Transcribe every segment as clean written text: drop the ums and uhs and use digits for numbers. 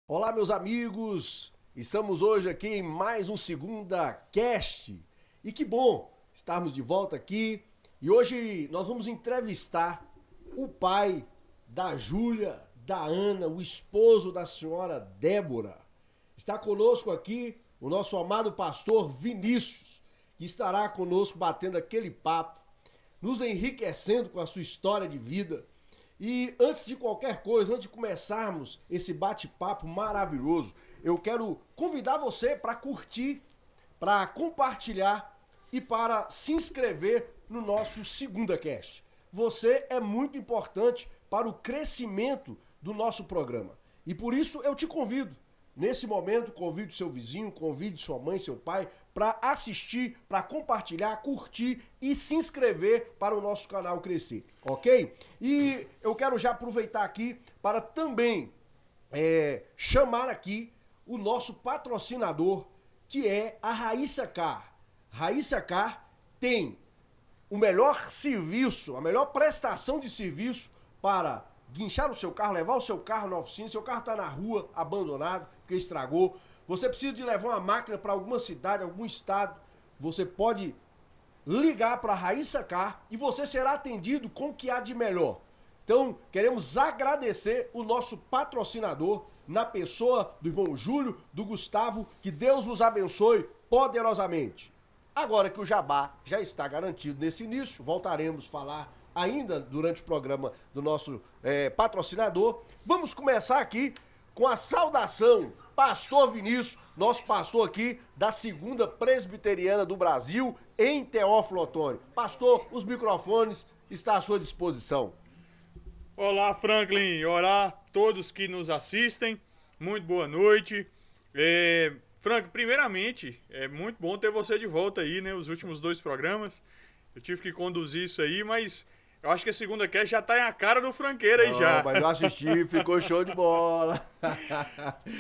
Olá, meus amigos! Estamos hoje aqui em mais um Segunda Cast. E que bom estarmos de volta aqui. E hoje nós vamos entrevistar o pai da Júlia, da Ana, o esposo da senhora Débora. Está conosco aqui o nosso amado pastor Vinícius, que estará conosco batendo aquele papo, nos enriquecendo com a sua história de vida. E antes de qualquer coisa, antes de começarmos esse bate-papo maravilhoso, eu quero convidar você para curtir, para compartilhar e para se inscrever no nosso Segunda Cast. Você é muito importante para o crescimento do nosso programa. E por isso eu te convido. Nesse momento, convide seu vizinho, convide sua mãe, seu pai, para assistir, para compartilhar, curtir e se inscrever para o nosso canal crescer, ok? E eu quero já aproveitar aqui para também chamar aqui o nosso patrocinador, que é a Raíssa Car. Raíssa Car tem o melhor serviço, a melhor prestação de serviço para guinchar o seu carro, levar o seu carro na oficina, seu carro está na rua, abandonado, porque estragou. Você precisa de levar uma máquina para alguma cidade, algum estado, você pode ligar para a Raíssa Car e você será atendido com o que há de melhor. Então, queremos agradecer o nosso patrocinador na pessoa do irmão Júlio, do Gustavo, que Deus vos abençoe poderosamente. Agora que o jabá já está garantido nesse início, voltaremos a falar ainda durante o programa do nosso patrocinador. Vamos começar aqui com a saudação, pastor Vinícius, nosso pastor aqui da Segunda Presbiteriana do Brasil, em Teófilo Otoni. Pastor, os microfones estão à sua disposição. Olá, Franklin, olá a todos que nos assistem, muito boa noite. Frank, primeiramente, é muito bom ter você de volta aí, né, os últimos 2 programas. Eu tive que conduzir isso aí, mas eu acho que a Segunda Cast já tá em a cara do Franqueira aí já. Mas eu assisti, ficou show de bola.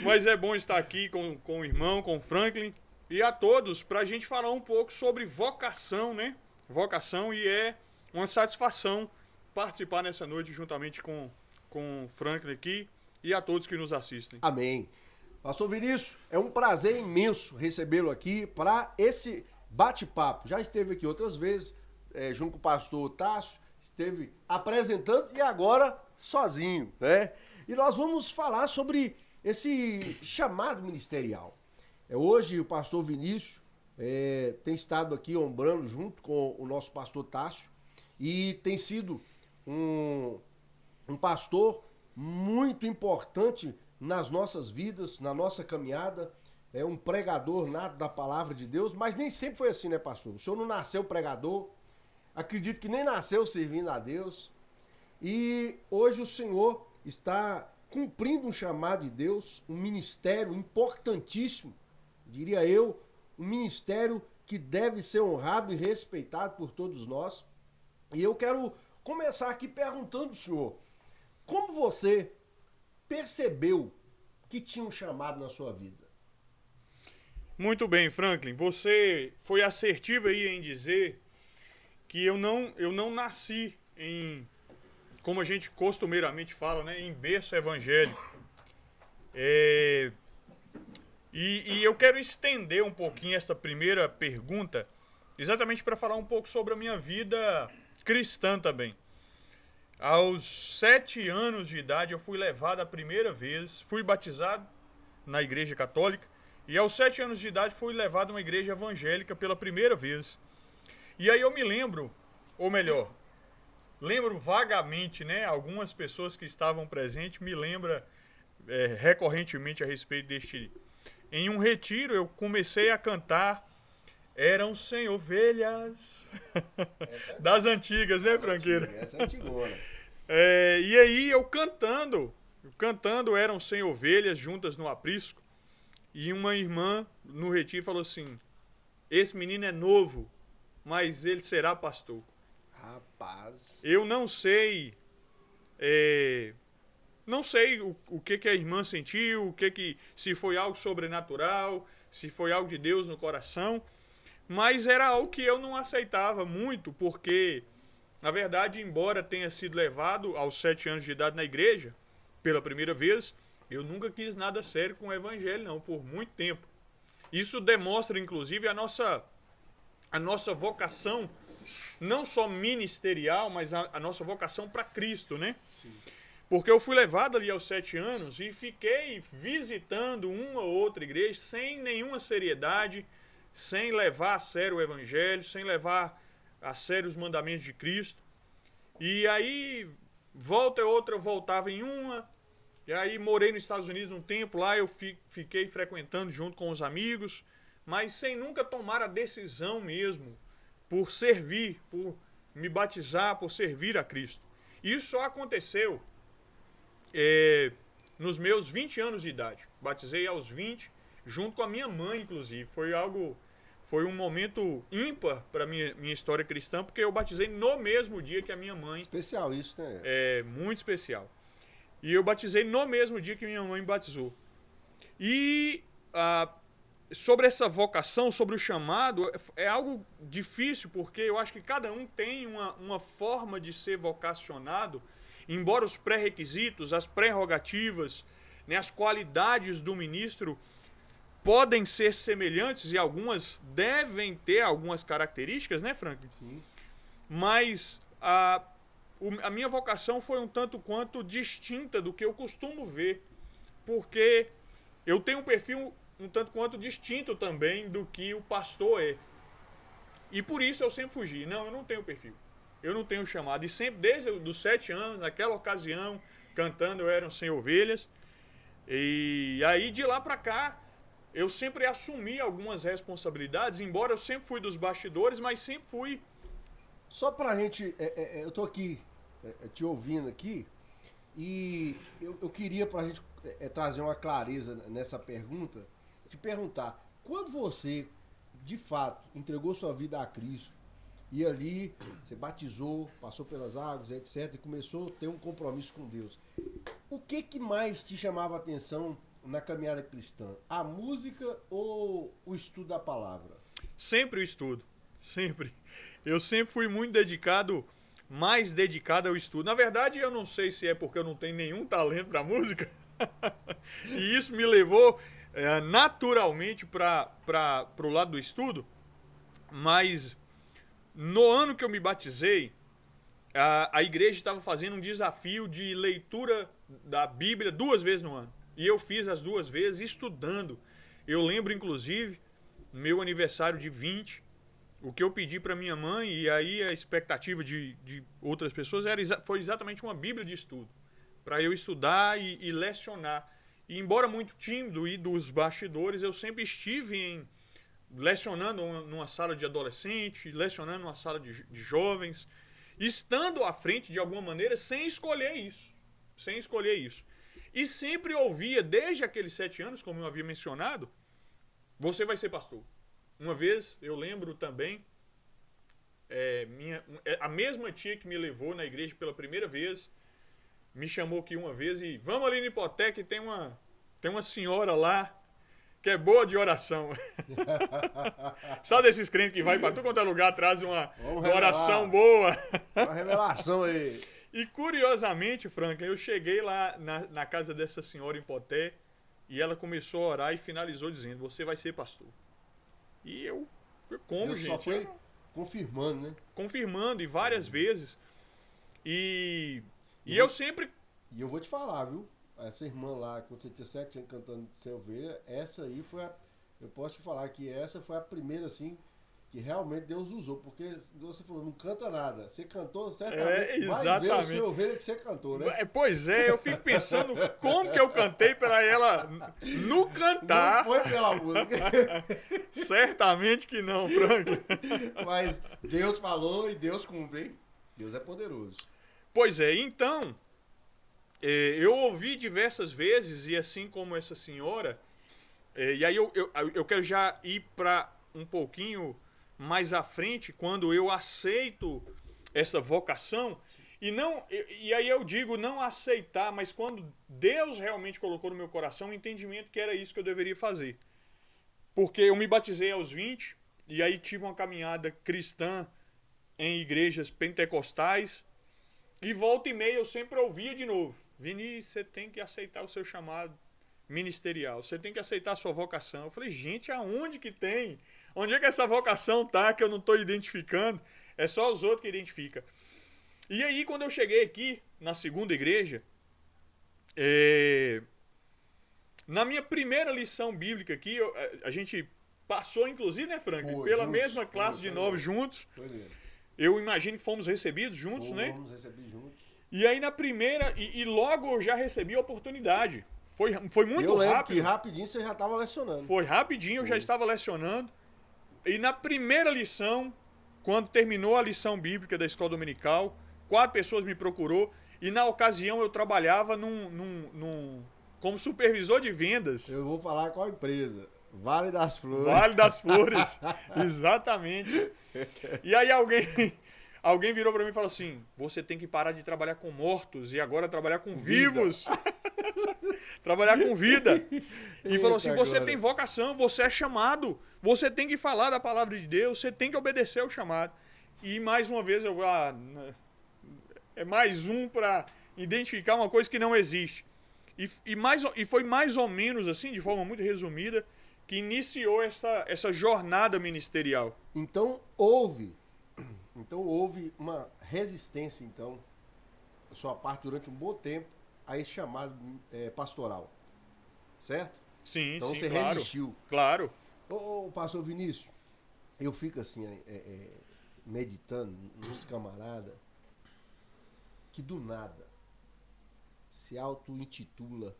Mas é bom estar aqui com o irmão, com o Franklin e a todos pra gente falar um pouco sobre vocação, né? Vocação, e é uma satisfação participar nessa noite juntamente com o Franklin aqui e a todos que nos assistem. Amém. Pastor Vinícius, é um prazer imenso recebê-lo aqui para esse bate-papo. Já esteve aqui outras vezes, junto com o pastor Tássio, esteve apresentando e agora sozinho, né? E nós vamos falar sobre esse chamado ministerial. Hoje o pastor Vinícius tem estado aqui ombrando junto com o nosso pastor Tássio e tem sido um pastor muito importante nas nossas vidas, na nossa caminhada. É um pregador nato da palavra de Deus, mas nem sempre foi assim, né, pastor? O senhor não nasceu pregador, acredito que nem nasceu servindo a Deus. E hoje o senhor está cumprindo um chamado de Deus, um ministério importantíssimo, diria eu, um ministério que deve ser honrado e respeitado por todos nós. E eu quero começar aqui perguntando ao senhor, como você percebeu que tinha um chamado na sua vida? Muito bem, Franklin, você foi assertivo aí em dizer que eu não nasci em, como a gente costumeiramente fala, né, em berço evangélico. E eu quero estender um pouquinho essa primeira pergunta, exatamente para falar um pouco sobre a minha vida cristã também. Aos 7 anos de idade eu fui levado a primeira vez, fui batizado na igreja católica, e aos 7 anos de idade fui levado a uma igreja evangélica pela primeira vez. E aí eu me lembro, ou melhor, lembro vagamente, né? Algumas pessoas que estavam presentes me lembram recorrentemente a respeito deste. Em um retiro eu comecei a cantar Eram Sem Ovelhas das antigas, né, Franqueira? Essa é antigona. E aí eu cantando Eram Sem Ovelhas juntas no aprisco, e uma irmã no retiro falou assim: esse menino é novo, mas ele será pastor. Rapaz. Eu não sei, o que a irmã sentiu, se foi algo sobrenatural, se foi algo de Deus no coração, mas era algo que eu não aceitava muito, porque, na verdade, embora tenha sido levado aos 7 anos de idade na igreja, pela primeira vez, Eu nunca quis nada sério com o evangelho, não, por muito tempo. Isso demonstra, inclusive, a nossa vocação, não só ministerial, mas a nossa vocação para Cristo, né? Sim. Porque eu fui levado ali aos 7 anos e fiquei visitando uma ou outra igreja sem nenhuma seriedade, sem levar a sério o evangelho, sem levar a sério os mandamentos de Cristo. E aí, volta e outra, eu voltava em uma. E aí morei nos Estados Unidos um tempo, lá eu fiquei frequentando junto com os amigos, mas sem nunca tomar a decisão mesmo por servir, por me batizar, por servir a Cristo. Isso só aconteceu nos meus 20 anos de idade. Batizei aos 20, junto com a minha mãe, inclusive. Foi um momento ímpar para a minha história cristã, porque eu batizei no mesmo dia que a minha mãe. Especial isso, né? É muito especial. E eu batizei no mesmo dia que minha mãe batizou. E sobre essa vocação, sobre o chamado, é algo difícil, porque eu acho que cada um tem uma forma de ser vocacionado, embora os pré-requisitos, as prerrogativas, né, as qualidades do ministro podem ser semelhantes e algumas devem ter algumas características, né, Frank? Sim. Mas a minha vocação foi um tanto quanto distinta do que eu costumo ver, porque eu tenho um perfil um tanto quanto distinto também do que o pastor é. E por isso eu sempre fugi. Não, eu não tenho perfil. Eu não tenho chamado. E sempre, desde os 7 anos, naquela ocasião, cantando Eu Era um Sem Ovelhas. E aí, de lá pra cá, eu sempre assumi algumas responsabilidades, embora eu sempre fui dos bastidores, mas sempre fui. Só pra gente, eu tô aqui te ouvindo aqui e eu queria pra gente trazer uma clareza nessa pergunta, te perguntar, quando você de fato entregou sua vida a Cristo e ali você batizou, passou pelas águas, etc, e começou a ter um compromisso com Deus, o que mais te chamava a atenção na caminhada cristã? A música ou o estudo da palavra? Sempre o estudo, sempre. Eu sempre fui muito dedicado, mais dedicado ao estudo. Na verdade, eu não sei se é porque eu não tenho nenhum talento para música. E isso me levou naturalmente para o lado do estudo. Mas no ano que eu me batizei, a igreja estava fazendo um desafio de leitura da Bíblia 2 vezes no ano. E eu fiz as 2 vezes estudando. Eu lembro, inclusive, meu aniversário de 20, o que eu pedi para minha mãe, e aí a expectativa de outras pessoas foi exatamente uma Bíblia de estudo, para eu estudar e lecionar. E embora muito tímido e dos bastidores, eu sempre estive lecionando numa sala de adolescente, lecionando numa sala de jovens, estando à frente de alguma maneira sem escolher isso. Sem escolher isso. E sempre ouvia, desde aqueles 7 anos, como eu havia mencionado, você vai ser pastor. Uma vez, eu lembro também, a mesma tia que me levou na igreja pela primeira vez, me chamou aqui uma vez e vamos ali no Hipoteca, tem uma senhora lá que é boa de oração. Sabe desses crentes que vai para tudo quanto é lugar, traz uma oração boa. Uma revelação aí. E curiosamente, Franca, eu cheguei lá na casa dessa senhora em Poté e ela começou a orar e finalizou dizendo, você vai ser pastor. E eu, como, Deus gente? só foi confirmando, né? Confirmando e várias vezes. E eu sempre... E eu vou te falar, viu? Essa irmã lá, quando você tinha 7 anos cantando Sem Ovelha, essa aí foi eu posso te falar que essa foi a primeira, assim, que realmente Deus usou. Porque você falou, não canta nada. Você cantou, certamente vai ver o Sem Ovelha que você cantou, né? Pois é, eu fico pensando como que eu cantei para ela no cantar. Não foi pela música. Certamente que não, Frank. Mas Deus falou e Deus cumpre, hein? Deus é poderoso. Pois é, então, eu ouvi diversas vezes, e assim como essa senhora, e aí eu quero já ir para um pouquinho mais à frente, quando eu aceito essa vocação, e aí eu digo não aceitar, mas quando Deus realmente colocou no meu coração o entendimento que era isso que eu deveria fazer. Porque eu me batizei aos 20, e aí tive uma caminhada cristã em igrejas pentecostais, e volta e meia eu sempre ouvia de novo. Vinícius, você tem que aceitar o seu chamado ministerial, você tem que aceitar a sua vocação. Eu falei, gente, aonde que tem? Onde é que essa vocação tá que eu não estou identificando? É só os outros que identificam. E aí, quando eu cheguei aqui, na segunda igreja, na minha primeira lição bíblica aqui, a gente passou, inclusive, né, Frank? Pela juntos, mesma classe de novos juntos. Foi mesmo. Eu imagino que fomos recebidos juntos, né? Fomos recebidos juntos. E aí, na primeira, e logo eu já recebi a oportunidade. Foi muito rápido. rápido. Que rapidinho você já estava lecionando. Foi rapidinho, eu já estava lecionando. E na primeira lição, quando terminou a lição bíblica da escola dominical, 4 pessoas me procurou. E na ocasião eu trabalhava como supervisor de vendas. Eu vou falar qual empresa. Vale das Flores. Vale das Flores, exatamente. E aí alguém virou para mim e falou assim, você tem que parar de trabalhar com mortos e agora trabalhar com vivos. Trabalhar com vida. E falou assim, você tem vocação, você é chamado, você tem que falar da palavra de Deus, você tem que obedecer ao chamado. E mais uma vez é mais um para identificar uma coisa que não existe. E foi mais ou menos assim, de forma muito resumida, que iniciou essa jornada ministerial. Então houve uma resistência, então, da sua parte durante um bom tempo a esse chamado pastoral, certo? Sim, então sim, você claro. Resistiu. Claro. Ô, pastor Vinícius, eu fico assim, meditando nos camaradas que do nada se auto-intitula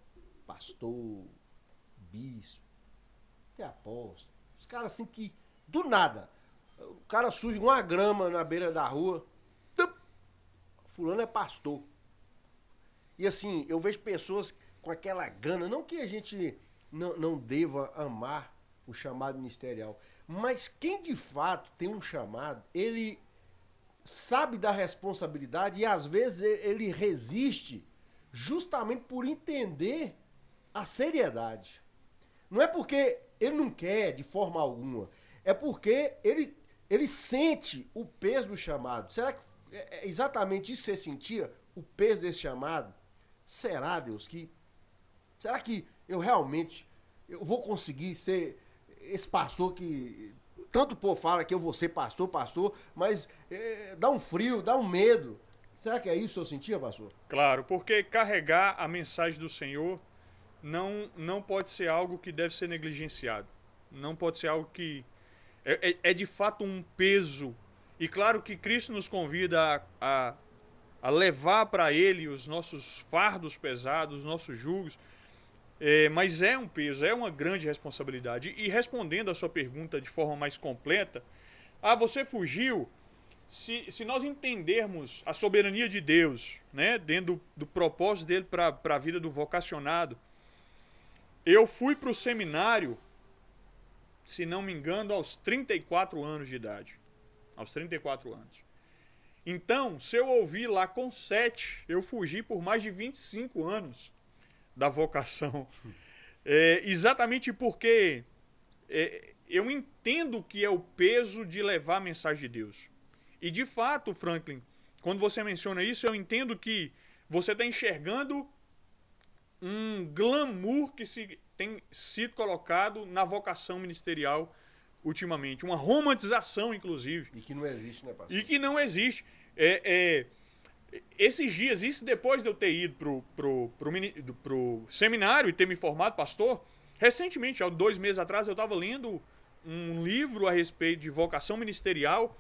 pastor, bispo, até apóstolo. Os caras assim que, do nada, o cara surge uma grama na beira da rua, fulano é pastor. E assim, eu vejo pessoas com aquela gana, não que a gente não deva amar o chamado ministerial, mas quem de fato tem um chamado, ele sabe da responsabilidade e às vezes ele resiste justamente por entender a seriedade. Não é porque ele não quer de forma alguma, é porque ele sente o peso do chamado. Será que é exatamente isso que você sentia? O peso desse chamado? Será, Deus, será que eu realmente vou conseguir ser esse pastor que tanto o povo fala que eu vou ser pastor, mas dá um frio, dá um medo. Será que é isso que eu sentia, pastor? Claro, porque carregar a mensagem do Senhor não pode ser algo que deve ser negligenciado. Não pode ser algo que é de fato um peso. E claro que Cristo nos convida a levar para Ele os nossos fardos pesados, os nossos julgos, mas é um peso, é uma grande responsabilidade. E respondendo a sua pergunta de forma mais completa, você fugiu, se nós entendermos a soberania de Deus, né, dentro do propósito dele para a vida do vocacionado, eu fui para o seminário, se não me engano, aos 34 anos de idade. Aos 34 anos. Então, se eu ouvi lá com 7, eu fugi por mais de 25 anos da vocação. Exatamente porque eu entendo que é o peso de levar a mensagem de Deus. E de fato, Franklin, quando você menciona isso, eu entendo que você está enxergando um glamour que tem sido colocado na vocação ministerial ultimamente. Uma romantização, inclusive. E que não existe, né, pastor? E que não existe. Esses dias, isso depois de eu ter ido pro seminário e ter me formado pastor, recentemente, há 2 meses atrás, eu estava lendo um livro a respeito de vocação ministerial,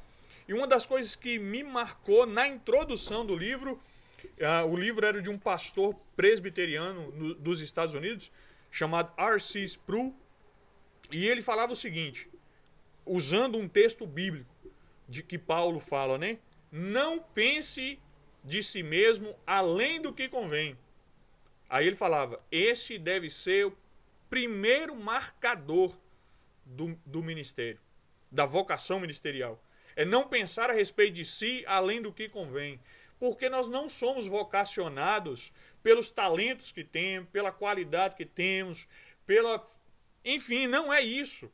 e uma das coisas que me marcou na introdução do livro, o livro era de um pastor presbiteriano dos Estados Unidos, chamado R.C. Sproul, e ele falava o seguinte, usando um texto bíblico, de que Paulo fala, né? Não pense de si mesmo além do que convém. Aí ele falava, este deve ser o primeiro marcador do ministério, da vocação ministerial. É não pensar a respeito de si além do que convém. Porque nós não somos vocacionados pelos talentos que temos, pela qualidade que temos, enfim, não é isso.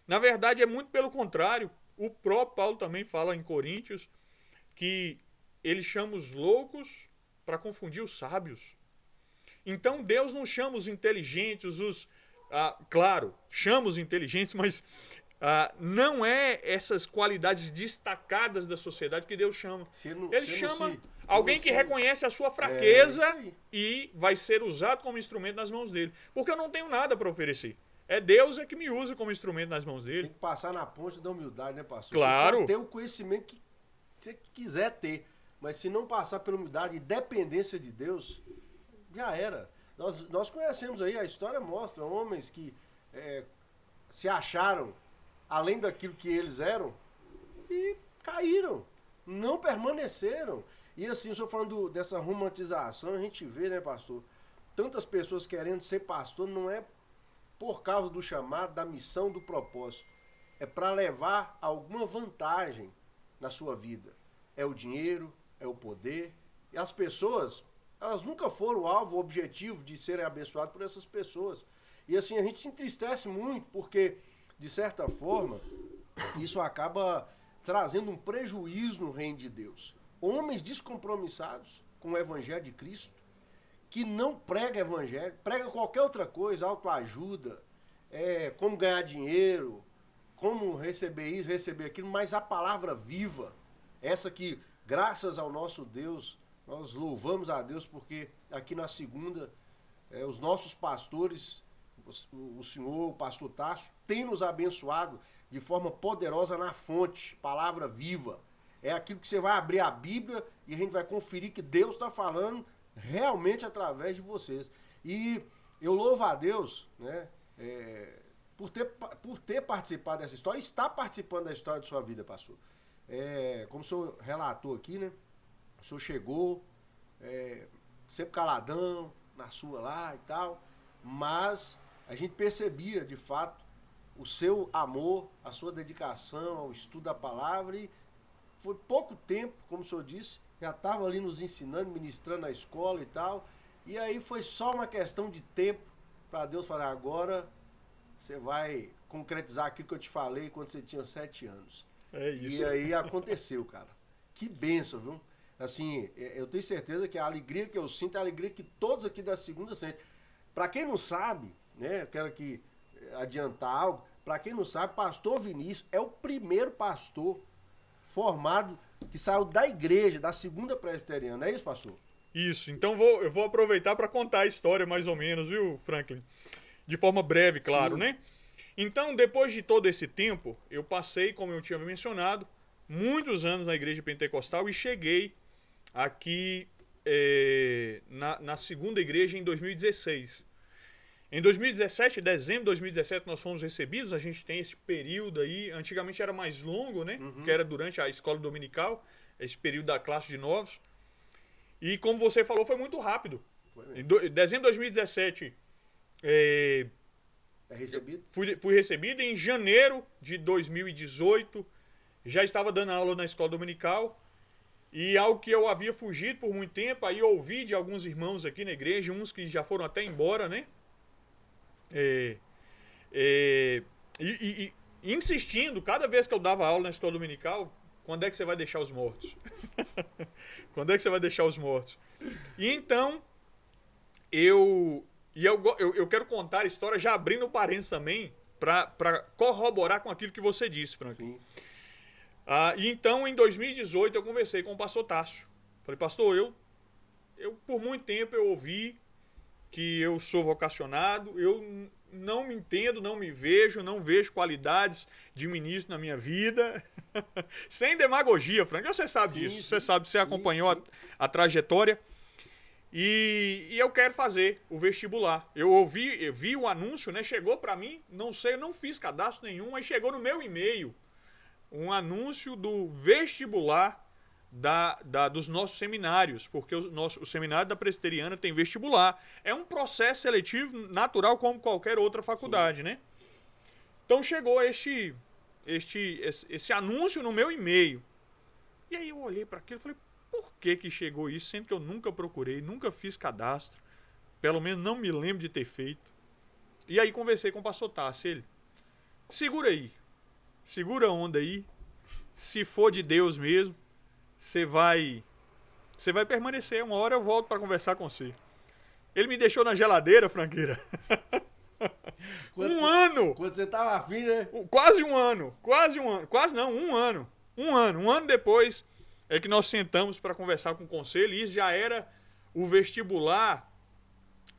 Na verdade, é muito pelo contrário. O próprio Paulo também fala em Coríntios que ele chama os loucos para confundir os sábios. Então Deus não chama os inteligentes, claro, chama os inteligentes, mas não é essas qualidades destacadas da sociedade que Deus chama. Ele chama alguém que reconhece a sua fraqueza e vai ser usado como instrumento nas mãos dele. Porque eu não tenho nada para oferecer. É Deus que me usa como instrumento nas mãos dele. Tem que passar na ponte da humildade, né, pastor? Claro. Você pode ter o conhecimento que você quiser ter, mas se não passar pela humildade e dependência de Deus, já era. Nós conhecemos aí, a história mostra homens que se acharam além daquilo que eles eram e caíram, não permaneceram. E assim, eu estou falando dessa romantização, a gente vê, né, pastor, tantas pessoas querendo ser pastor, não é por causa do chamado, da missão, do propósito. É para levar alguma vantagem na sua vida. É o dinheiro, é o poder. E as pessoas, elas nunca foram o alvo, o objetivo de serem abençoadas por essas pessoas. E assim, a gente se entristece muito porque, de certa forma, isso acaba trazendo um prejuízo no reino de Deus. Homens descompromissados com o evangelho de Cristo, que não prega evangelho, prega qualquer outra coisa, autoajuda, como ganhar dinheiro, como receber isso, receber aquilo, mas a palavra viva, essa que, graças ao nosso Deus, nós louvamos a Deus, porque aqui na segunda, os nossos pastores, o senhor, o pastor Tasso, tem nos abençoado de forma poderosa na fonte, palavra viva. É aquilo que você vai abrir a Bíblia e a gente vai conferir que Deus está falando realmente através de vocês. E eu louvo a Deus, né, por ter participado dessa história, está participando da história de sua vida, pastor. Como o senhor relatou aqui, né, o senhor chegou, sempre caladão, na sua lá e tal, mas a gente percebia, de fato, o seu amor, a sua dedicação ao estudo da palavra, e foi pouco tempo, como o senhor disse, já estava ali nos ensinando, ministrando na escola e tal. E aí foi só uma questão de tempo para Deus falar, agora você vai concretizar aquilo que eu te falei quando você tinha 7 anos. É isso. E aí aconteceu, cara. Que bênção, viu? Assim, eu tenho certeza que a alegria que eu sinto é a alegria que todos aqui da segunda sentem. Para quem não sabe, né, eu quero aqui adiantar algo, para quem não sabe, pastor Vinícius é o primeiro pastor formado que saiu da igreja, da segunda presbiteriana, não é isso, pastor? Isso, então eu vou aproveitar para contar a história mais ou menos, viu, Franklin? De forma breve, claro, Sim. né? Então, depois de todo esse tempo, eu passei, como eu tinha mencionado, muitos anos na igreja pentecostal e cheguei aqui na segunda igreja em 2016. Em 2017, dezembro de 2017, nós fomos recebidos. A gente tem esse período aí, antigamente era mais longo, né? Que era durante a escola dominical, esse período da classe de novos. E como você falou, foi muito rápido. Em dezembro de 2017, Recebido? fui recebido. Em janeiro de 2018, já estava dando aula na escola dominical. E algo que eu havia fugido por muito tempo, aí ouvi de alguns irmãos aqui na igreja, uns que já foram até embora, né? Insistindo, cada vez que eu dava aula na escola dominical, quando é que você vai deixar os mortos? Quando é que você vai deixar os mortos? E então, eu quero contar a história, já abrindo parênteses também, para corroborar com aquilo que você disse, Frank. Sim. E então, em 2018, eu conversei com o pastor Tássio. Falei, pastor, eu por muito tempo eu ouvi que eu sou vocacionado, eu não me entendo, não me vejo, não vejo qualidades de ministro na minha vida. Sem demagogia, Frank, você sabe disso, você sabe, você acompanhou a trajetória. E eu quero fazer o vestibular. Eu vi o anúncio, né? Chegou para mim, não sei, eu não fiz cadastro nenhum, mas chegou no meu e-mail um anúncio do vestibular dos nossos seminários, porque o seminário da Presbiteriana tem vestibular. É um processo seletivo natural como qualquer outra faculdade, né? Então chegou esse anúncio no meu e-mail. E aí eu olhei para aquilo e falei, por que chegou isso, sendo que eu nunca procurei, nunca fiz cadastro, pelo menos não me lembro de ter feito. E aí conversei com o pastor Tássio, ele, segura a onda aí, se for de Deus mesmo, você vai permanecer, uma hora eu volto para conversar com você. Ele me deixou na geladeira, Franqueira. Ano! Quando você tava afim, né? Quase um ano. Quase não, um ano. Um ano depois é que nós sentamos para conversar com o conselho, e isso já era o vestibular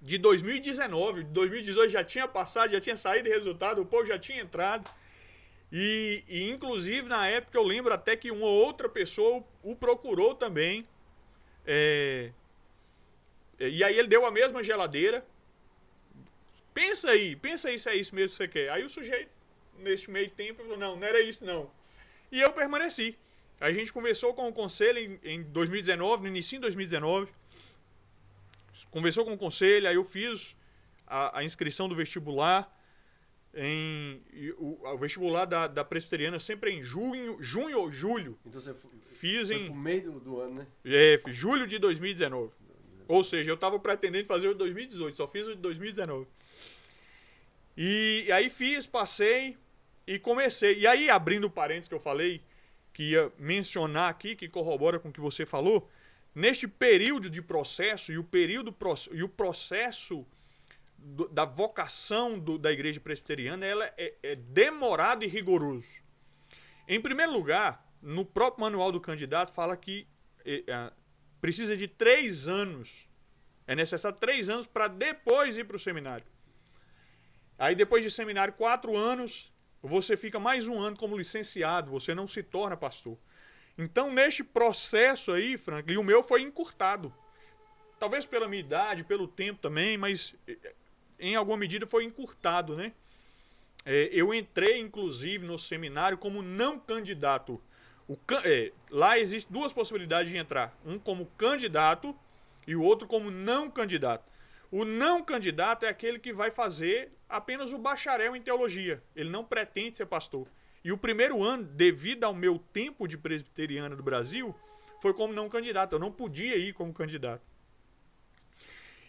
de 2019. 2018 já tinha passado, já tinha saído resultado, o povo já tinha entrado. E inclusive, na época, eu lembro até que uma outra pessoa o procurou também. E aí ele deu a mesma geladeira. Pensa aí se é isso mesmo que você quer. Aí o sujeito, neste meio tempo, falou, não era isso não. E eu permaneci. A gente conversou com o conselho em 2019, no início de 2019. Conversou com o conselho, aí eu fiz a inscrição do vestibular. O vestibular da presbiteriana sempre é em junho ou julho. Então você fiz foi pro meio do ano, né? Julho de 2019. Ou seja, eu estava pretendendo fazer o de 2018, só fiz o de 2019. E aí passei e comecei. E aí, abrindo parênteses que eu falei, que ia mencionar aqui, que corrobora com o que você falou, neste período de processo e o processo da vocação da igreja presbiteriana, ela é demorado e rigoroso. Em primeiro lugar, no próprio manual do candidato fala que precisa de 3 anos. É necessário 3 anos para depois ir para o seminário. Aí depois de seminário, 4 anos, você fica mais um ano como licenciado, você não se torna pastor. Então, neste processo aí, Frank, e o meu foi encurtado. Talvez pela minha idade, pelo tempo também, mas em alguma medida foi encurtado, né? Eu entrei, inclusive, no seminário como não candidato. Lá existem 2 possibilidades de entrar. Um como candidato e o outro como não candidato. O não candidato é aquele que vai fazer apenas o bacharel em teologia. Ele não pretende ser pastor. E o primeiro ano, devido ao meu tempo de presbiteriana do Brasil, foi como não candidato. Eu não podia ir como candidato.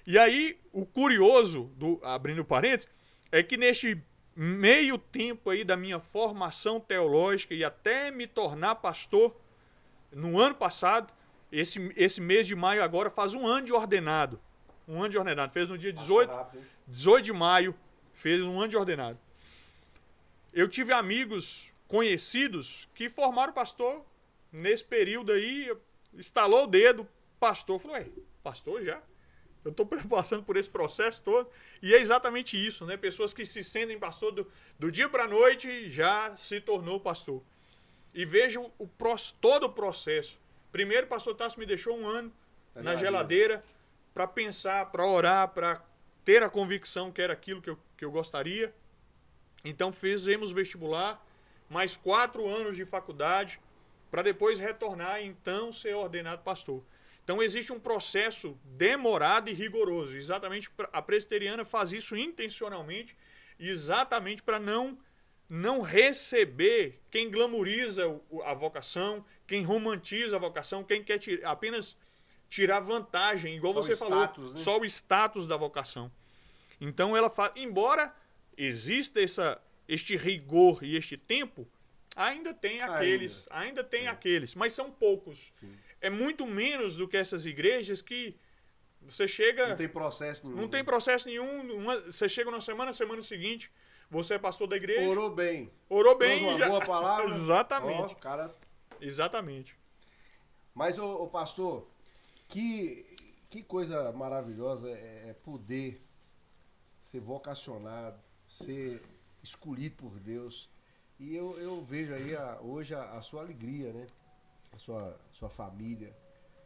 E aí, o curioso, abrindo parênteses, é que neste meio tempo aí da minha formação teológica e até me tornar pastor, no ano passado, esse mês de maio agora faz um ano de ordenado. Um ano de ordenado. Fez no dia 18 de maio, fez um ano de ordenado. Eu tive amigos conhecidos que formaram pastor nesse período aí, estalou o dedo, pastor. Falou, pastor já? Eu estou passando por esse processo todo. E é exatamente isso, né? Pessoas que se sentem pastor do dia para a noite já se tornou pastor. E vejam todo o processo. Primeiro, o pastor Tássio me deixou um ano na geladeira para pensar, para orar, para ter a convicção que era aquilo que eu gostaria. Então fizemos vestibular, mais 4 anos de faculdade, para depois retornar e então ser ordenado pastor. Então existe um processo demorado e rigoroso. Exatamente, a presbiteriana faz isso intencionalmente, exatamente para não receber quem glamoriza a vocação, quem romantiza a vocação, quem quer apenas tirar vantagem, igual você falou, né? Só o status da vocação. Então ela faz, embora exista este rigor e este tempo, ainda tem aqueles, mas são poucos. Sim. É muito menos do que essas igrejas que você chega... Não tem processo nenhum. Não tem processo nenhum. Você chega na semana seguinte, você é pastor da igreja. Orou bem. Uma boa palavra. Exatamente. Cara... Exatamente. Mas, ô pastor, que coisa maravilhosa é poder ser vocacionado, ser escolhido por Deus. E eu vejo aí hoje a sua alegria, né? A sua família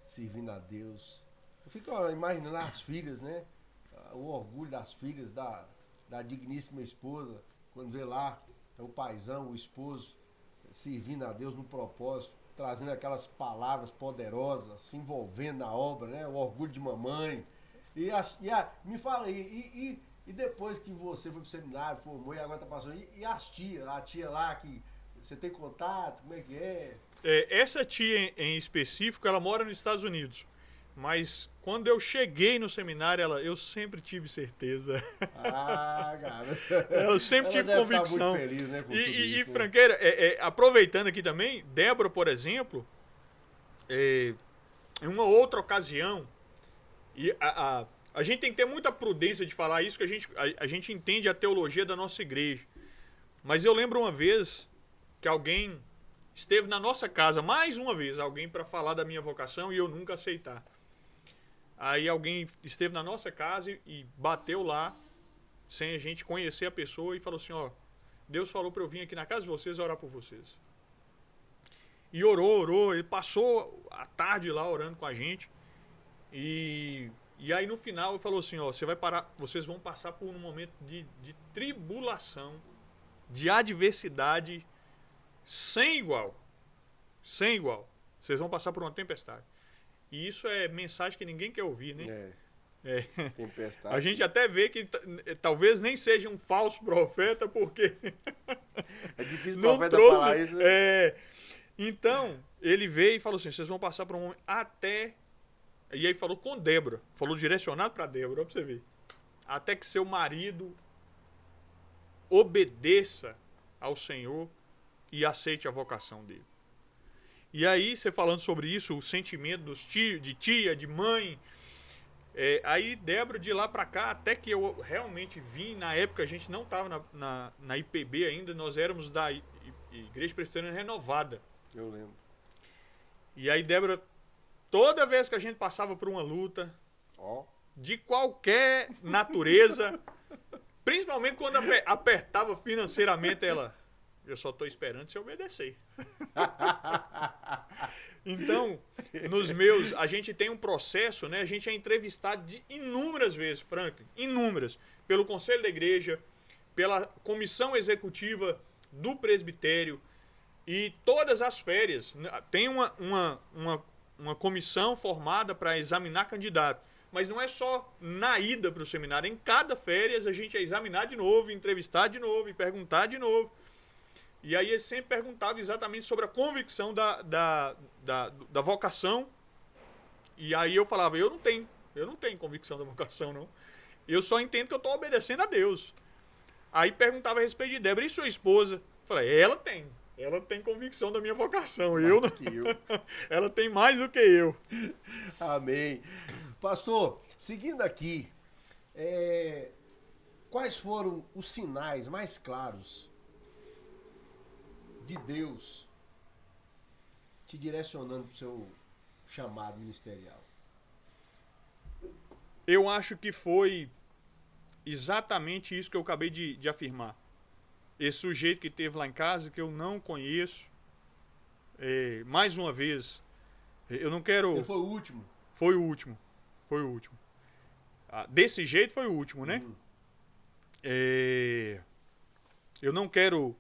servindo a Deus. Eu fico imaginando as filhas, né? O orgulho das filhas, da digníssima esposa, quando vê lá o paizão, o esposo, servindo a Deus no propósito, trazendo aquelas palavras poderosas, se envolvendo na obra, né? O orgulho de mamãe. Me fala aí, e depois que você foi pro seminário, formou e agora tá passando, e a tia lá que você tem contato, como é que é? Essa tia em específico, ela mora nos Estados Unidos. Mas quando eu cheguei no seminário, eu sempre tive certeza. Ah, cara. Eu sempre tive convicção. Muito feliz, né, com tudo isso, né? Franqueira, aproveitando aqui também, Débora, por exemplo, em uma outra ocasião, A gente tem que ter muita prudência de falar isso, que a gente entende a teologia da nossa igreja. Mas eu lembro uma vez que alguém esteve na nossa casa, mais uma vez, alguém para falar da minha vocação e eu nunca aceitar. Aí alguém esteve na nossa casa e bateu lá, sem a gente conhecer a pessoa, e falou assim, ó, Deus falou para eu vir aqui na casa de vocês e orar por vocês. E orou, ele passou a tarde lá orando com a gente. E aí no final ele falou assim, ó, vocês vão passar por um momento de tribulação, de adversidade sem igual. Sem igual. Vocês vão passar por uma tempestade. E isso é mensagem que ninguém quer ouvir, né? Tempestade. A gente até vê que talvez nem seja um falso profeta, porque é difícil o não profeta trouxe, falar isso, né? Então, ele veio e falou assim, vocês vão passar por um momento até... E aí falou com Débora, falou direcionado para Débora, pra você ver. Até que seu marido obedeça ao Senhor e aceite a vocação dele. E aí, você falando sobre isso, o sentimento dos tios, de tia, de mãe... aí Débora de lá para cá, até que eu realmente vim, na época a gente não estava na IPB ainda, nós éramos da Igreja Presbiteriana Renovada. Eu lembro. E aí Débora, toda vez que a gente passava por uma luta, de qualquer natureza, principalmente quando apertava financeiramente, eu só estou esperando você obedecer. Então, a gente tem um processo, né? A gente é entrevistado inúmeras vezes, Franklin, inúmeras, pelo Conselho da Igreja, pela Comissão Executiva do Presbitério, e todas as férias. Tem uma comissão formada para examinar candidato, mas não é só na ida para o seminário, em cada férias a gente é examinar de novo, entrevistar de novo e perguntar de novo. E aí ele sempre perguntava exatamente sobre a convicção da vocação. E aí eu falava, eu não tenho convicção da vocação, não. Eu só entendo que eu estou obedecendo a Deus. Aí perguntava a respeito de Débora, e sua esposa? Eu falei, ela tem convicção da minha vocação. Eu não. Ela tem mais do que eu. Amém. Pastor, seguindo aqui, quais foram os sinais mais claros de Deus te direcionando para o seu chamado ministerial? Eu acho que foi exatamente isso que eu acabei de afirmar. Esse sujeito que esteve lá em casa, que eu não conheço, mais uma vez, eu não quero... Ele foi o último? Foi o último. Desse jeito foi o último, né? Eu não quero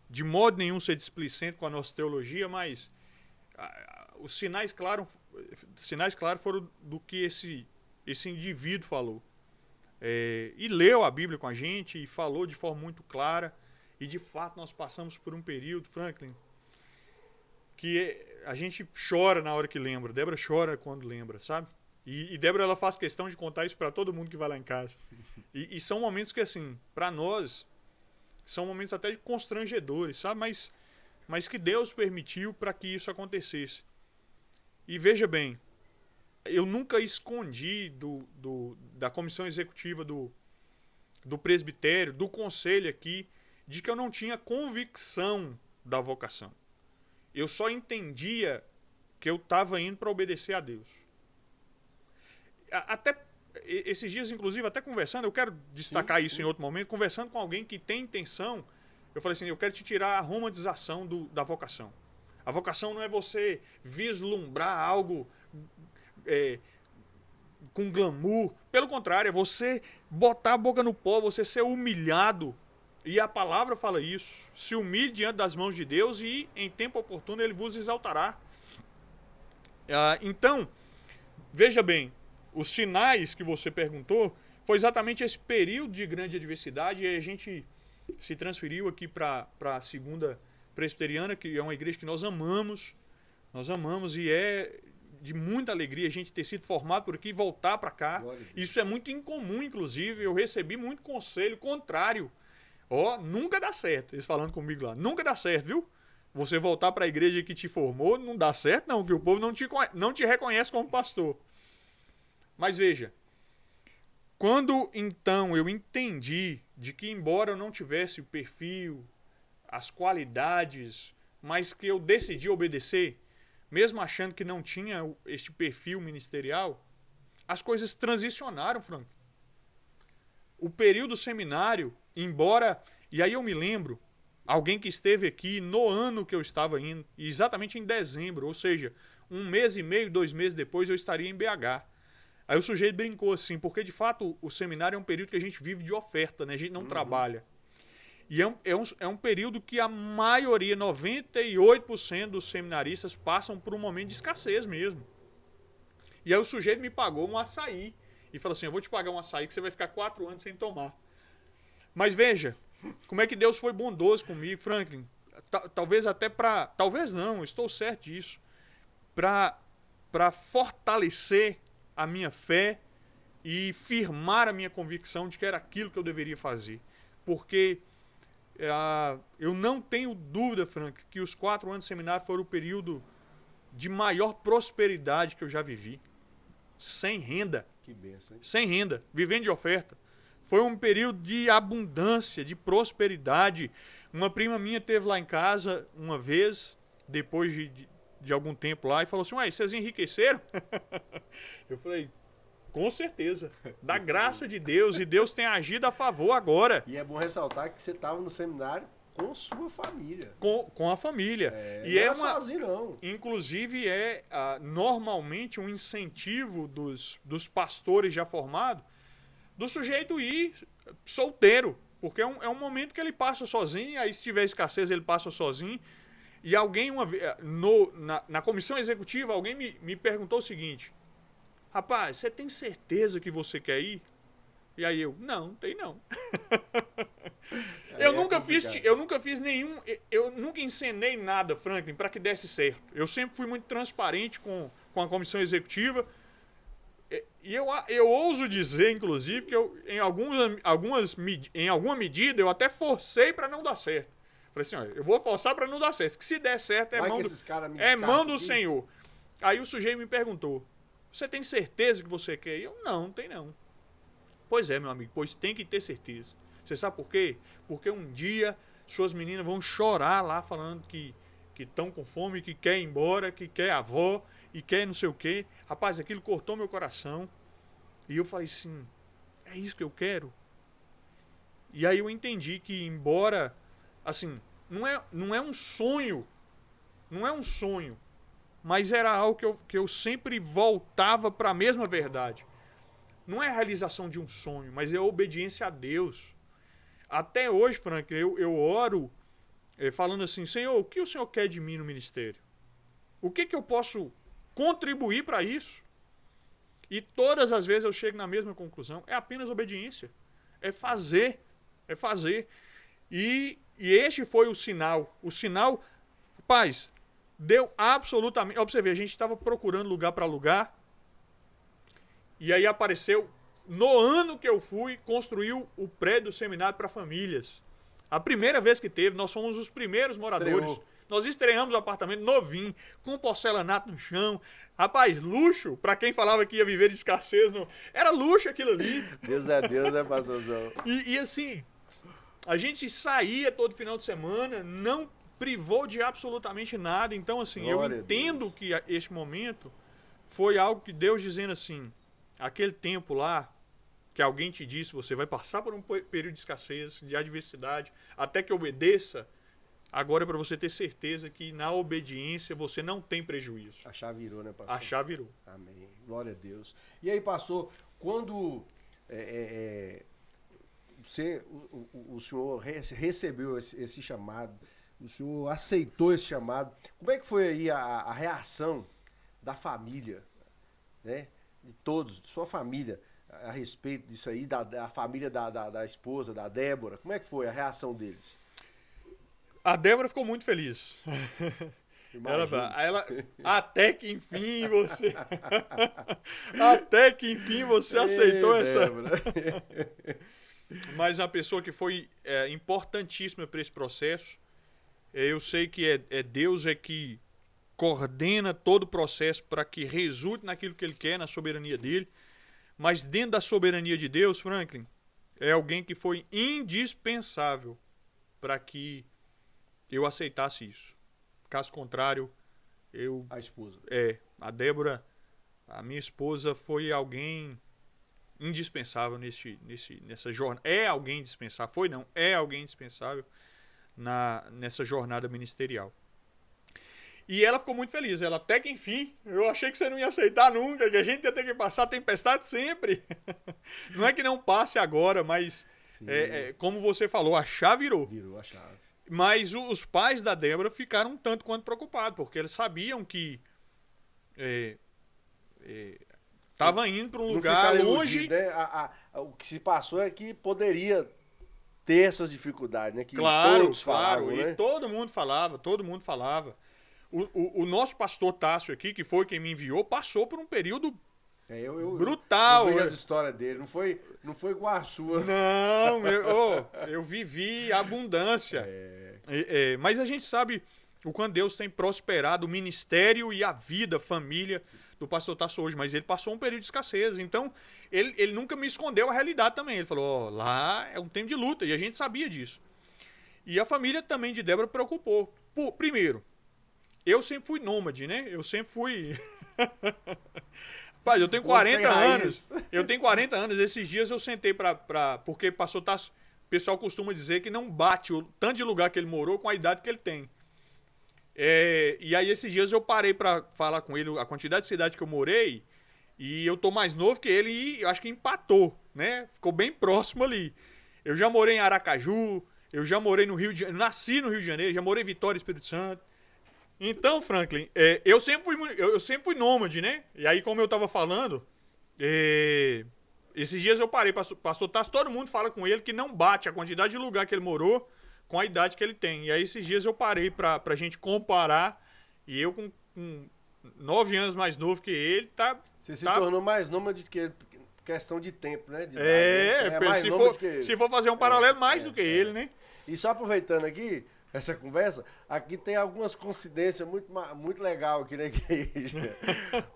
de modo nenhum ser displicente com a nossa teologia, mas os sinais claros foram do que esse indivíduo falou. E leu a Bíblia com a gente e falou de forma muito clara. E de fato nós passamos por um período, Franklin, que a gente chora na hora que lembra. Débora chora quando lembra, sabe? E Débora, ela faz questão de contar isso para todo mundo que vai lá em casa. E são momentos que, assim, para nós, são momentos até de constrangedores, sabe? Mas que Deus permitiu para que isso acontecesse. E veja bem, eu nunca escondi da comissão executiva do presbitério, do conselho aqui, de que eu não tinha convicção da vocação. Eu só entendia que eu estava indo para obedecer a Deus. Até esses dias, inclusive, até conversando, eu quero destacar isso em outro momento, conversando com alguém que tem intenção, eu falei assim, eu quero te tirar a romantização da vocação. A vocação não é você vislumbrar algo com glamour. Pelo contrário, é você botar a boca no pó, você ser humilhado. E a palavra fala isso. Se humilhe diante das mãos de Deus e em tempo oportuno Ele vos exaltará. Então, veja bem, os sinais que você perguntou foi exatamente esse período de grande adversidade, e a gente se transferiu aqui para a Segunda Presbiteriana, que é uma igreja que nós amamos e é de muita alegria a gente ter sido formado por aqui e voltar para cá. Isso é muito incomum, inclusive, eu recebi muito conselho contrário. Nunca dá certo, eles falando comigo lá, nunca dá certo, viu? Você voltar para a igreja que te formou, não dá certo não, que o povo não te reconhece como pastor. Mas veja, Quando, então, eu entendi de que, embora eu não tivesse o perfil, as qualidades, mas que eu decidi obedecer, mesmo achando que não tinha este perfil ministerial, as coisas transicionaram, Frank. O período seminário, embora... E aí eu me lembro, alguém que esteve aqui no ano que eu estava indo, exatamente em dezembro, ou seja, 1 mês e meio, 2 meses depois eu estaria em BH. Aí o sujeito brincou assim, porque de fato o seminário é um período que a gente vive de oferta, né? A gente não trabalha. E é um período que a maioria, 98% dos seminaristas passam por um momento de escassez mesmo. E aí o sujeito me pagou um açaí. E falou assim, eu vou te pagar um açaí que você vai ficar 4 anos sem tomar. Mas veja, como é que Deus foi bondoso comigo, Franklin. Talvez até para... Talvez não, estou certo disso. Para fortalecer a minha fé e firmar a minha convicção de que era aquilo que eu deveria fazer. Porque eu não tenho dúvida, Frank, que os 4 anos de seminário foram o período de maior prosperidade que eu já vivi. Sem renda. Que benção, hein? Sem renda, vivendo de oferta. Foi um período de abundância, de prosperidade. Uma prima minha esteve lá em casa uma vez, depois de algum tempo lá, e falou assim, ué, vocês enriqueceram? Eu falei, com certeza. Da graça de Deus, e Deus tem agido a favor agora. E é bom ressaltar que você estava no seminário com sua família. Com a família. E não é sozinho, não. Inclusive, normalmente um incentivo dos pastores já formados do sujeito ir solteiro. Porque é um momento que ele passa sozinho, aí se tiver escassez ele passa sozinho. E alguém, na comissão executiva, alguém me perguntou o seguinte, rapaz, você tem certeza que você quer ir? E aí não tem não. Eu nunca fiz nenhum... Eu nunca encenei nada, Franklin, para que desse certo. Eu sempre fui muito transparente com a comissão executiva. E eu ouso dizer, inclusive, que em alguma medida eu até forcei para não dar certo. Falei assim, ó, eu vou forçar para não dar certo. Que se der certo é mão do Senhor. Aí o sujeito me perguntou, você tem certeza que você quer ir? Eu, não tem não. Pois é, meu amigo, pois tem que ter certeza. Você sabe por quê? Porque um dia suas meninas vão chorar lá falando que estão com fome, que quer ir embora, que quer avó e quer não sei o quê. Rapaz, aquilo cortou meu coração. E eu falei assim, é isso que eu quero? E aí eu entendi que embora, assim, não é um sonho, mas era algo que eu sempre voltava para a mesma verdade. Não é a realização de um sonho, mas é a obediência a Deus. Até hoje, Frank, eu oro falando assim, Senhor, o que o Senhor quer de mim no ministério? O que eu posso contribuir para isso? E todas as vezes eu chego na mesma conclusão, é apenas obediência. É fazer. E este foi o sinal. O sinal, rapaz, deu absolutamente... Ó, pra você ver, a gente estava procurando lugar para alugar, e aí apareceu, no ano que eu fui, construiu o prédio do seminário para famílias. A primeira vez que teve, nós fomos os primeiros moradores. Estreou. Nós estreamos o apartamento novinho, com porcelanato no chão. Rapaz, luxo, para quem falava que ia viver de escassez, não... era luxo aquilo ali. Deus é Deus, né, pastorzão? E assim, a gente saía todo final de semana, não privou de absolutamente nada. Então, assim, Glória eu entendo que este momento foi algo que Deus dizendo assim, aquele tempo lá, que alguém te disse, você vai passar por um período de escassez, de adversidade, até que obedeça, agora é para você ter certeza que na obediência você não tem prejuízo. A chave virou, né, pastor? A chave virou. Amém. Glória a Deus. E aí, pastor, quando o senhor recebeu esse chamado, o senhor aceitou esse chamado, como é que foi aí a reação da família, né? De todos, de sua família, a respeito disso aí, da família da esposa, da Débora? Como é que foi a reação deles? A Débora ficou muito feliz. Ela, até que enfim você aceitou essa. Mas a pessoa que foi importantíssima para esse processo, eu sei que Deus que coordena todo o processo para que resulte naquilo que Ele quer, na soberania dele. mas dentro da soberania de Deus, Franklin, é alguém que foi indispensável para que eu aceitasse isso. Caso contrário, A esposa. A Débora, a minha esposa, foi alguém indispensável nessa jornada. É alguém indispensável. Foi não, é alguém indispensável nessa jornada ministerial. E ela ficou muito feliz. Ela, até que enfim, eu achei que você não ia aceitar nunca, que a gente ia ter que passar a tempestade sempre. Não é que não passe agora, mas como você falou, a chave virou. Virou a chave. Mas os pais da Débora ficaram um tanto quanto preocupados, porque eles sabiam que estava indo para um lugar longe. Iludido, né? O que se passou é que poderia ter essas dificuldades, né? Que todos falavam, né? E todo mundo falava. O nosso pastor Tássio aqui, que foi quem me enviou, passou por um período brutal. Eu vi as histórias dele, não foi igual a sua. Não, eu vivi abundância. Mas a gente sabe o quanto Deus tem prosperado o ministério e a vida, a família do pastor Tássio hoje. Mas ele passou um período de escassez. Então, ele nunca me escondeu a realidade também. Ele falou, lá é um tempo de luta. E a gente sabia disso. E a família também de Débora preocupou. Primeiro, eu sempre fui nômade, né? Eu sempre fui... Pai, eu tenho 40 anos. Eu tenho 40 anos. Esses dias eu sentei porque pastor Tássio, o pessoal costuma dizer que não bate o tanto de lugar que ele morou com a idade que ele tem. E aí esses dias eu parei para falar com ele a quantidade de cidade que eu morei, e eu tô mais novo que ele e eu acho que empatou, né? Ficou bem próximo ali. Eu já morei em Aracaju, eu já morei no Rio de Janeiro, nasci no Rio de Janeiro, já morei em Vitória, Espírito Santo. Então, Franklin, eu sempre fui nômade, né? E aí, como eu tava falando, esses dias eu parei, pastor Tássio, todo mundo fala com ele que não bate a quantidade de lugar que ele morou com a idade que ele tem. E aí, esses dias eu parei pra gente comparar, e eu com 9 anos mais novo que ele, Você se tornou mais nômade que ele, questão de tempo, né? De idade, né? Se for fazer um paralelo, mais do que ele, né? E só aproveitando aqui essa conversa, aqui tem algumas coincidências muito legal aqui na igreja.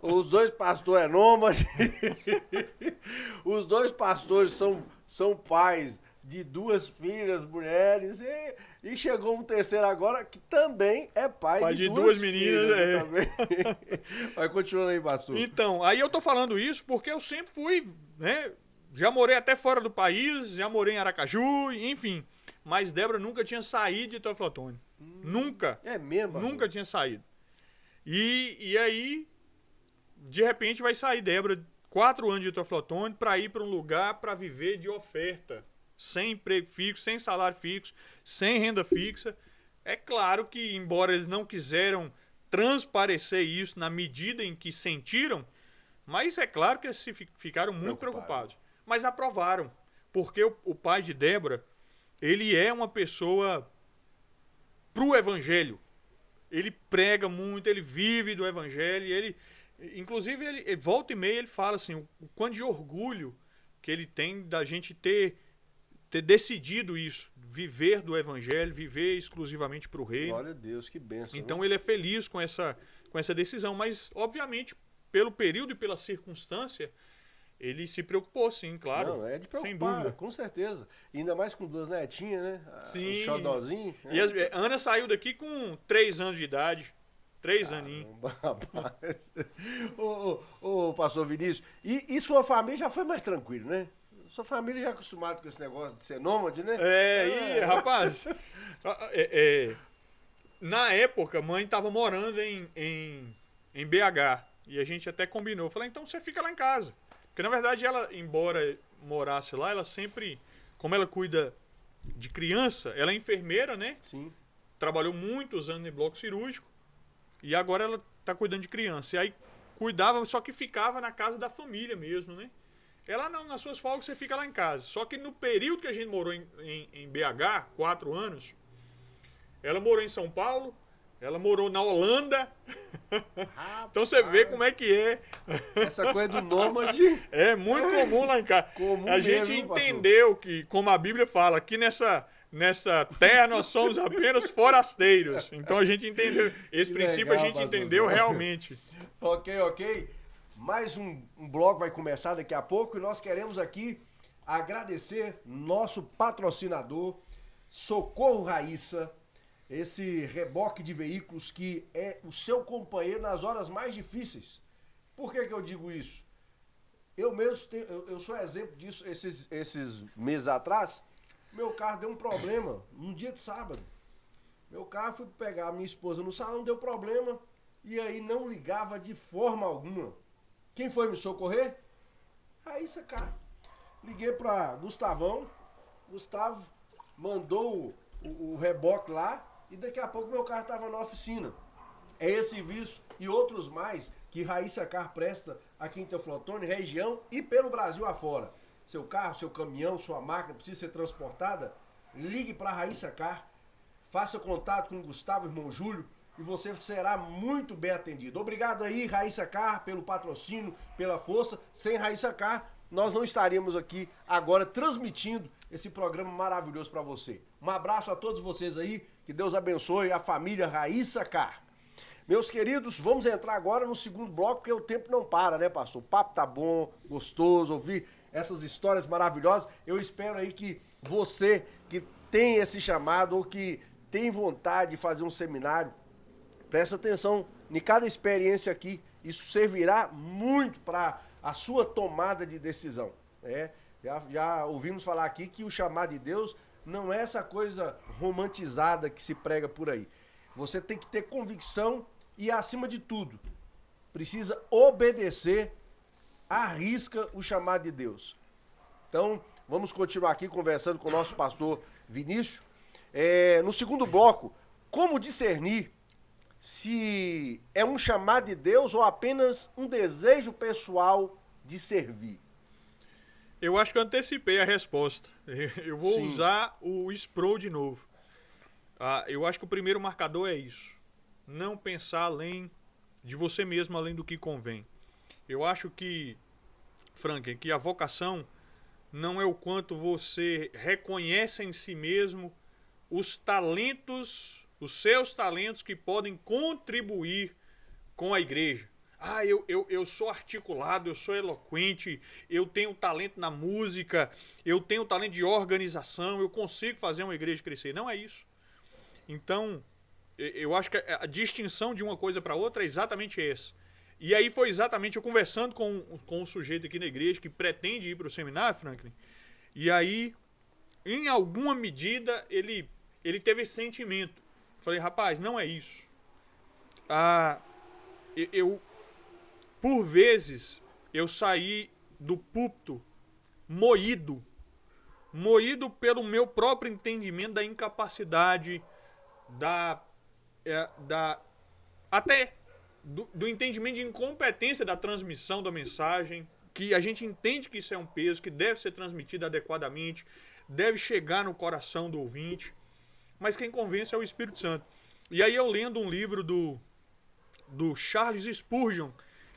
Os dois pastores é nômade. Os dois pastores são pais de 2 filhas, mulheres, e chegou um terceiro agora que também é pai de 2 meninas. Também. Vai continuando aí, pastor. Então, aí eu tô falando isso porque eu sempre fui, né? Já morei até fora do país, já morei em Aracaju, enfim. Mas Débora nunca tinha saído de Teoflotone. Nunca. É mesmo? Nunca tinha saído. E aí, de repente, vai sair Débora, 4 anos de Teoflotone, para ir para um lugar para viver de oferta. Sem emprego fixo, sem salário fixo, sem renda fixa. É claro que, embora eles não quiseram transparecer isso na medida em que sentiram, mas é claro que eles ficaram muito preocupados. Mas aprovaram, porque o pai de Débora, ele é uma pessoa pro evangelho. Ele prega muito, ele vive do evangelho. Inclusive, ele volta e meia, ele fala assim, o quanto de orgulho que ele tem da gente ter decidido isso, viver do evangelho, viver exclusivamente para o reino. Glória a Deus, que bênção. Então, ele é feliz com essa decisão, mas, obviamente, pelo período e pela circunstância, ele se preocupou, sim, claro. Não, é de preocupar, sem dúvida. Com certeza. E ainda mais com 2 netinhas, né? Sim. O xodózinho. E a Ana saiu daqui com 3 anos de idade. 3 aninhos. Rapaz. Ô, pastor Vinícius, e sua família já foi mais tranquila, né? Sua família já é acostumada com esse negócio de ser nômade, né? Rapaz. Na época, mãe estava morando em BH. E a gente até combinou. Falei, então você fica lá em casa. Porque, na verdade, ela, embora morasse lá, ela sempre, como ela cuida de criança, ela é enfermeira, né? Sim. Trabalhou muitos anos em bloco cirúrgico. E agora ela tá cuidando de criança. E aí cuidava, só que ficava na casa da família mesmo, né? Ela não, nas suas folgas você fica lá em casa. Só que no período que a gente morou em BH, 4 anos, ela morou em São Paulo, ela morou na Holanda. Então você vê como é que é. Essa coisa do nômade. É muito comum lá em casa. A gente entendeu que, como a Bíblia fala, aqui nessa terra nós somos apenas forasteiros. Então a gente entendeu. Esse princípio a gente entendeu realmente. Ok. Mais um bloco vai começar daqui a pouco e nós queremos aqui agradecer nosso patrocinador, Socorro Raíssa, esse reboque de veículos que é o seu companheiro nas horas mais difíceis. Por que eu digo isso? Eu mesmo eu sou exemplo disso. Esses meses atrás, meu carro deu um problema num dia de sábado. Meu carro, fui pegar a minha esposa no salão, deu problema e aí não ligava de forma alguma. Quem foi me socorrer? Raíssa Carro. Liguei para Gustavão, Gustavo mandou o reboque lá e daqui a pouco meu carro estava na oficina. É esse serviço e outros mais que Raíssa Carro presta aqui em Teoflotone, região e pelo Brasil afora. Seu carro, seu caminhão, sua máquina precisa ser transportada? Ligue para Raíssa Carro, faça contato com o Gustavo, irmão Júlio, e você será muito bem atendido. Obrigado aí, Raíssa Carro, pelo patrocínio, pela força. Sem Raíssa Carro, nós não estaríamos aqui agora transmitindo esse programa maravilhoso para você. Um abraço a todos vocês aí, que Deus abençoe a família Raíssa Carro. Meus queridos, vamos entrar agora no segundo bloco, porque o tempo não para, né, pastor? O papo tá bom, gostoso, ouvir essas histórias maravilhosas. Eu espero aí que você que tem esse chamado ou que tem vontade de fazer um seminário, presta atenção em cada experiência aqui. Isso servirá muito para a sua tomada de decisão. Já ouvimos falar aqui que o chamado de Deus não é essa coisa romantizada que se prega por aí. Você tem que ter convicção e, acima de tudo, precisa obedecer à risca o chamado de Deus. Então, vamos continuar aqui conversando com o nosso pastor Vinícius. No segundo bloco, como discernir se é um chamado de Deus ou apenas um desejo pessoal de servir? Eu acho que eu antecipei a resposta. Eu vou usar o Sproul de novo. Eu acho que o primeiro marcador é isso. Não pensar além de você mesmo, além do que convém. Eu acho que, Frank, que a vocação não é o quanto você reconhece em si mesmo os talentos, os seus talentos que podem contribuir com a igreja. Eu sou articulado, eu sou eloquente, eu tenho talento na música, eu tenho talento de organização, eu consigo fazer uma igreja crescer. Não é isso. Então, eu acho que a distinção de uma coisa para outra é exatamente essa. E aí foi exatamente eu conversando com um sujeito aqui na igreja que pretende ir para o seminário, Franklin, e aí, em alguma medida, ele teve esse sentimento. Falei, rapaz, não é isso. Por vezes, eu saí do púlpito moído pelo meu próprio entendimento da incapacidade, até do entendimento de incompetência da transmissão da mensagem, que a gente entende que isso é um peso, que deve ser transmitido adequadamente, deve chegar no coração do ouvinte, mas quem convence é o Espírito Santo. E aí eu lendo um livro do Charles Spurgeon,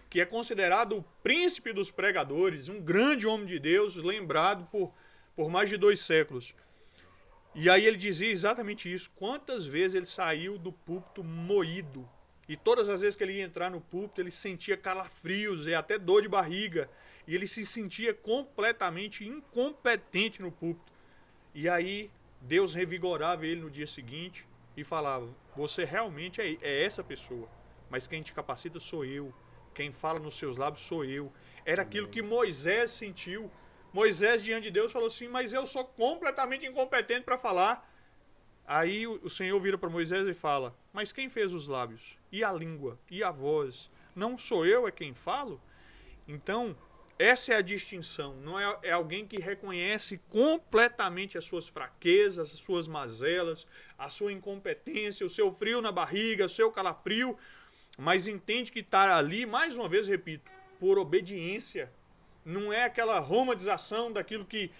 que é considerado o príncipe dos pregadores, um grande homem de Deus, lembrado por mais de 2 séculos. E aí ele dizia exatamente isso. Quantas vezes ele saiu do púlpito moído. E todas as vezes que ele ia entrar no púlpito, ele sentia calafrios e até dor de barriga. E ele se sentia completamente incompetente no púlpito. E aí Deus revigorava ele no dia seguinte e falava, você realmente é essa pessoa. Mas quem te capacita sou eu. Quem fala nos seus lábios sou eu. Era aquilo que Moisés sentiu. Moisés, diante de Deus, falou assim, mas eu sou completamente incompetente para falar. Aí o Senhor vira para Moisés e fala, mas quem fez os lábios? E a língua? E a voz? Não sou eu, é quem falo? Então, essa é a distinção. Não é alguém que reconhece completamente as suas fraquezas, as suas mazelas, a sua incompetência, o seu frio na barriga, o seu calafrio, mas entende que está ali, mais uma vez repito, por obediência. Não é aquela romantização daquilo que,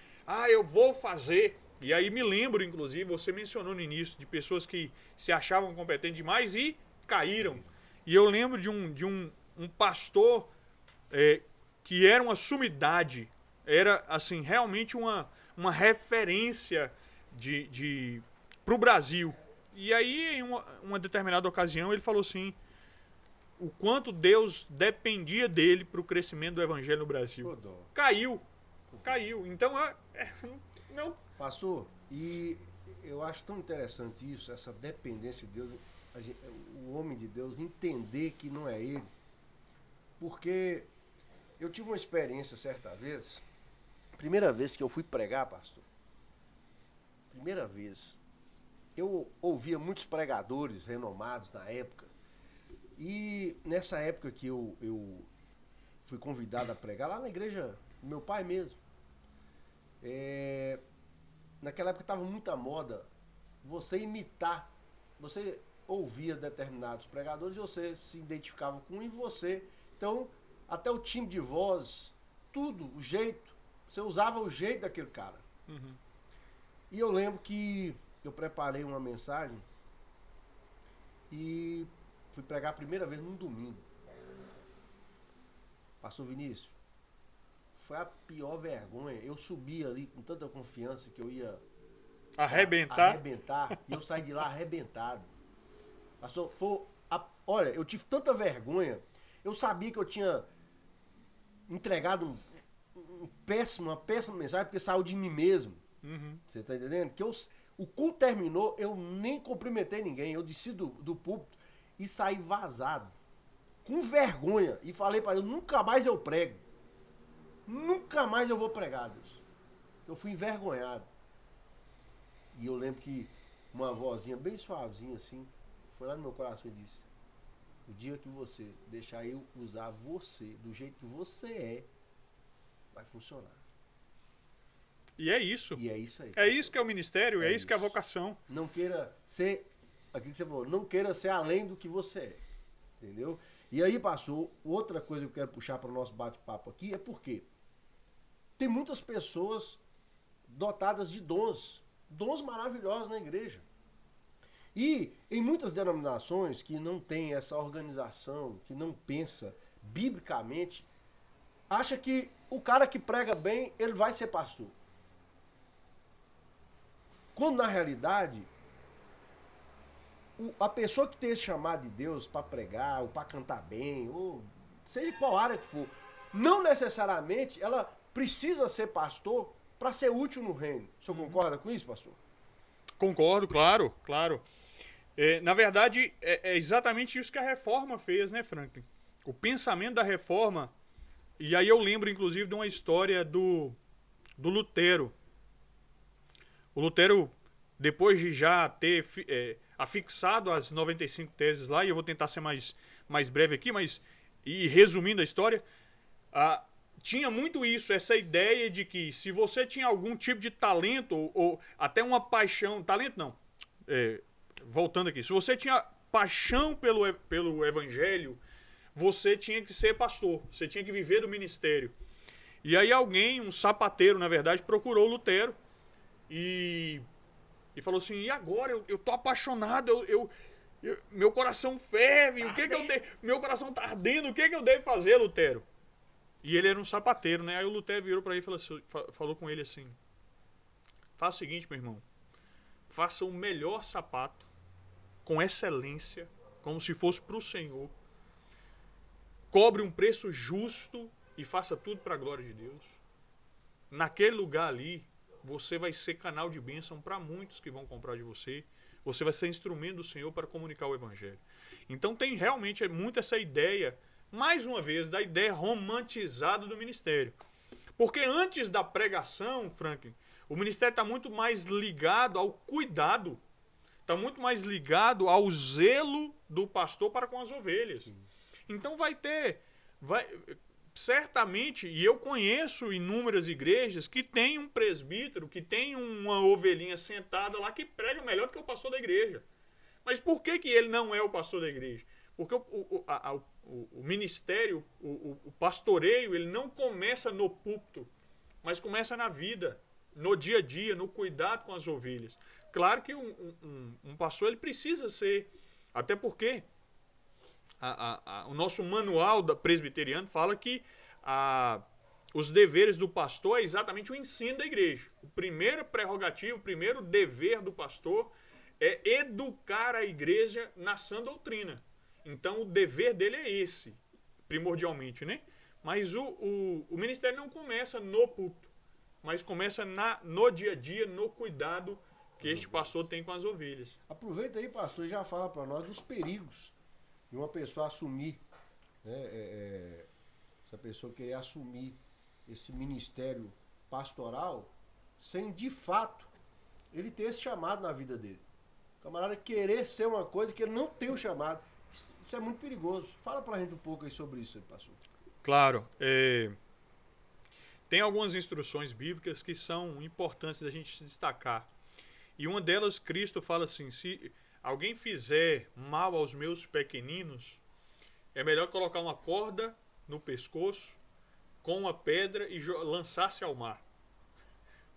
eu vou fazer. E aí me lembro, inclusive, você mencionou no início, de pessoas que se achavam competentes demais e caíram. E eu lembro de um pastor que era uma sumidade, era assim realmente uma referência para o Brasil. E aí, em uma determinada ocasião, ele falou assim, o quanto Deus dependia dele para o crescimento do evangelho no Brasil. Caiu. Então, não. Pastor, e eu acho tão interessante isso, essa dependência de Deus, o homem de Deus entender que não é ele. Porque eu tive uma experiência certa vez, primeira vez que eu fui pregar, pastor, primeira vez, eu ouvia muitos pregadores renomados na época, e nessa época que eu fui convidado a pregar, lá na igreja do meu pai mesmo, naquela época estava muita moda você imitar, você ouvia determinados pregadores e você se identificava com um e você, então até o timbre de voz, tudo, o jeito, você usava o jeito daquele cara. Uhum. E eu lembro que eu preparei uma mensagem e fui pregar a primeira vez num domingo. Pastor Vinícius, foi a pior vergonha. Eu subi ali com tanta confiança que eu ia arrebentar e eu saí de lá arrebentado. Pastor, olha, eu tive tanta vergonha. Eu sabia que eu tinha entregado uma péssima mensagem porque saiu de mim mesmo. Uhum. Você tá entendendo? Que o culto terminou, eu nem cumprimentei ninguém. Eu desci do púlpito e saí vazado. Com vergonha. E falei para Deus, nunca mais eu prego. Nunca mais eu vou pregar, Deus. Eu fui envergonhado. E eu lembro que uma vozinha bem suavezinha assim, foi lá no meu coração e disse, o dia que você deixar eu usar você do jeito que você vai funcionar. E é isso. E é isso aí. É isso que é o ministério, é isso que é a vocação. Não queira ser, aquilo que você falou, não queira ser além do que você é. Entendeu? E aí, pastor, outra coisa que eu quero puxar para o nosso bate-papo aqui é porque tem muitas pessoas dotadas de dons maravilhosos na igreja. E em muitas denominações que não tem essa organização, que não pensa biblicamente, acha que o cara que prega bem, ele vai ser pastor. Quando na realidade, a pessoa que tem esse chamado de Deus para pregar, ou para cantar bem, ou seja qual área que for, não necessariamente ela precisa ser pastor para ser útil no reino. O senhor concorda com isso, pastor? Concordo, claro. Na verdade, é exatamente isso que a reforma fez, né, Franklin? O pensamento da reforma, e aí eu lembro inclusive de uma história do Lutero. O Lutero, depois de já ter afixado as 95 teses lá, e eu vou tentar ser mais breve aqui, e resumindo a história, tinha muito isso, essa ideia de que se você tinha algum tipo de talento, ou até uma paixão, talento não, voltando aqui, se você tinha paixão pelo evangelho, você tinha que ser pastor, você tinha que viver do ministério. E aí um sapateiro, na verdade, procurou Lutero e falou assim, e agora? Eu tô apaixonado, meu coração ferve, o que eu devo, meu coração tá ardendo, o que eu devo fazer, Lutero? E ele era um sapateiro, né? Aí o Lutero virou para ele e falou com ele assim, faça o seguinte, meu irmão, faça o melhor sapato, com excelência, como se fosse para o Senhor, cobre um preço justo e faça tudo para a glória de Deus. Naquele lugar ali, você vai ser canal de bênção para muitos que vão comprar de você. Você vai ser instrumento do Senhor para comunicar o Evangelho. Então tem realmente muito essa ideia, mais uma vez, da ideia romantizada do ministério. Porque antes da pregação, Franklin, o ministério está muito mais ligado ao cuidado, está muito mais ligado ao zelo do pastor para com as ovelhas. Sim. Então certamente, e eu conheço inúmeras igrejas que tem um presbítero, que tem uma ovelhinha sentada lá que prega melhor do que o pastor da igreja. Mas por que ele não é o pastor da igreja? Porque o ministério, o pastoreio, ele não começa no púlpito, mas começa na vida, no dia a dia, no cuidado com as ovelhas. Claro que um pastor ele precisa ser, até porque o nosso manual presbiteriano fala que os deveres do pastor é exatamente o ensino da igreja. O primeiro prerrogativo, o primeiro dever do pastor é educar a igreja na sã doutrina. Então o dever dele é esse, primordialmente, né? Mas o ministério não começa no púlpito, mas começa no dia a dia, no cuidado que este pastor tem com as ovelhas. Aproveita aí, pastor, e já fala para nós dos perigos de uma pessoa assumir, né, essa pessoa querer assumir esse ministério pastoral sem, de fato, ele ter esse chamado na vida dele. O camarada querer ser uma coisa que ele não tem o chamado. Isso é muito perigoso. Fala pra gente um pouco aí sobre isso, pastor. Claro. Tem algumas instruções bíblicas que são importantes da gente destacar. E uma delas, Cristo fala assim, se alguém fizer mal aos meus pequeninos, é melhor colocar uma corda no pescoço com uma pedra e lançar-se ao mar.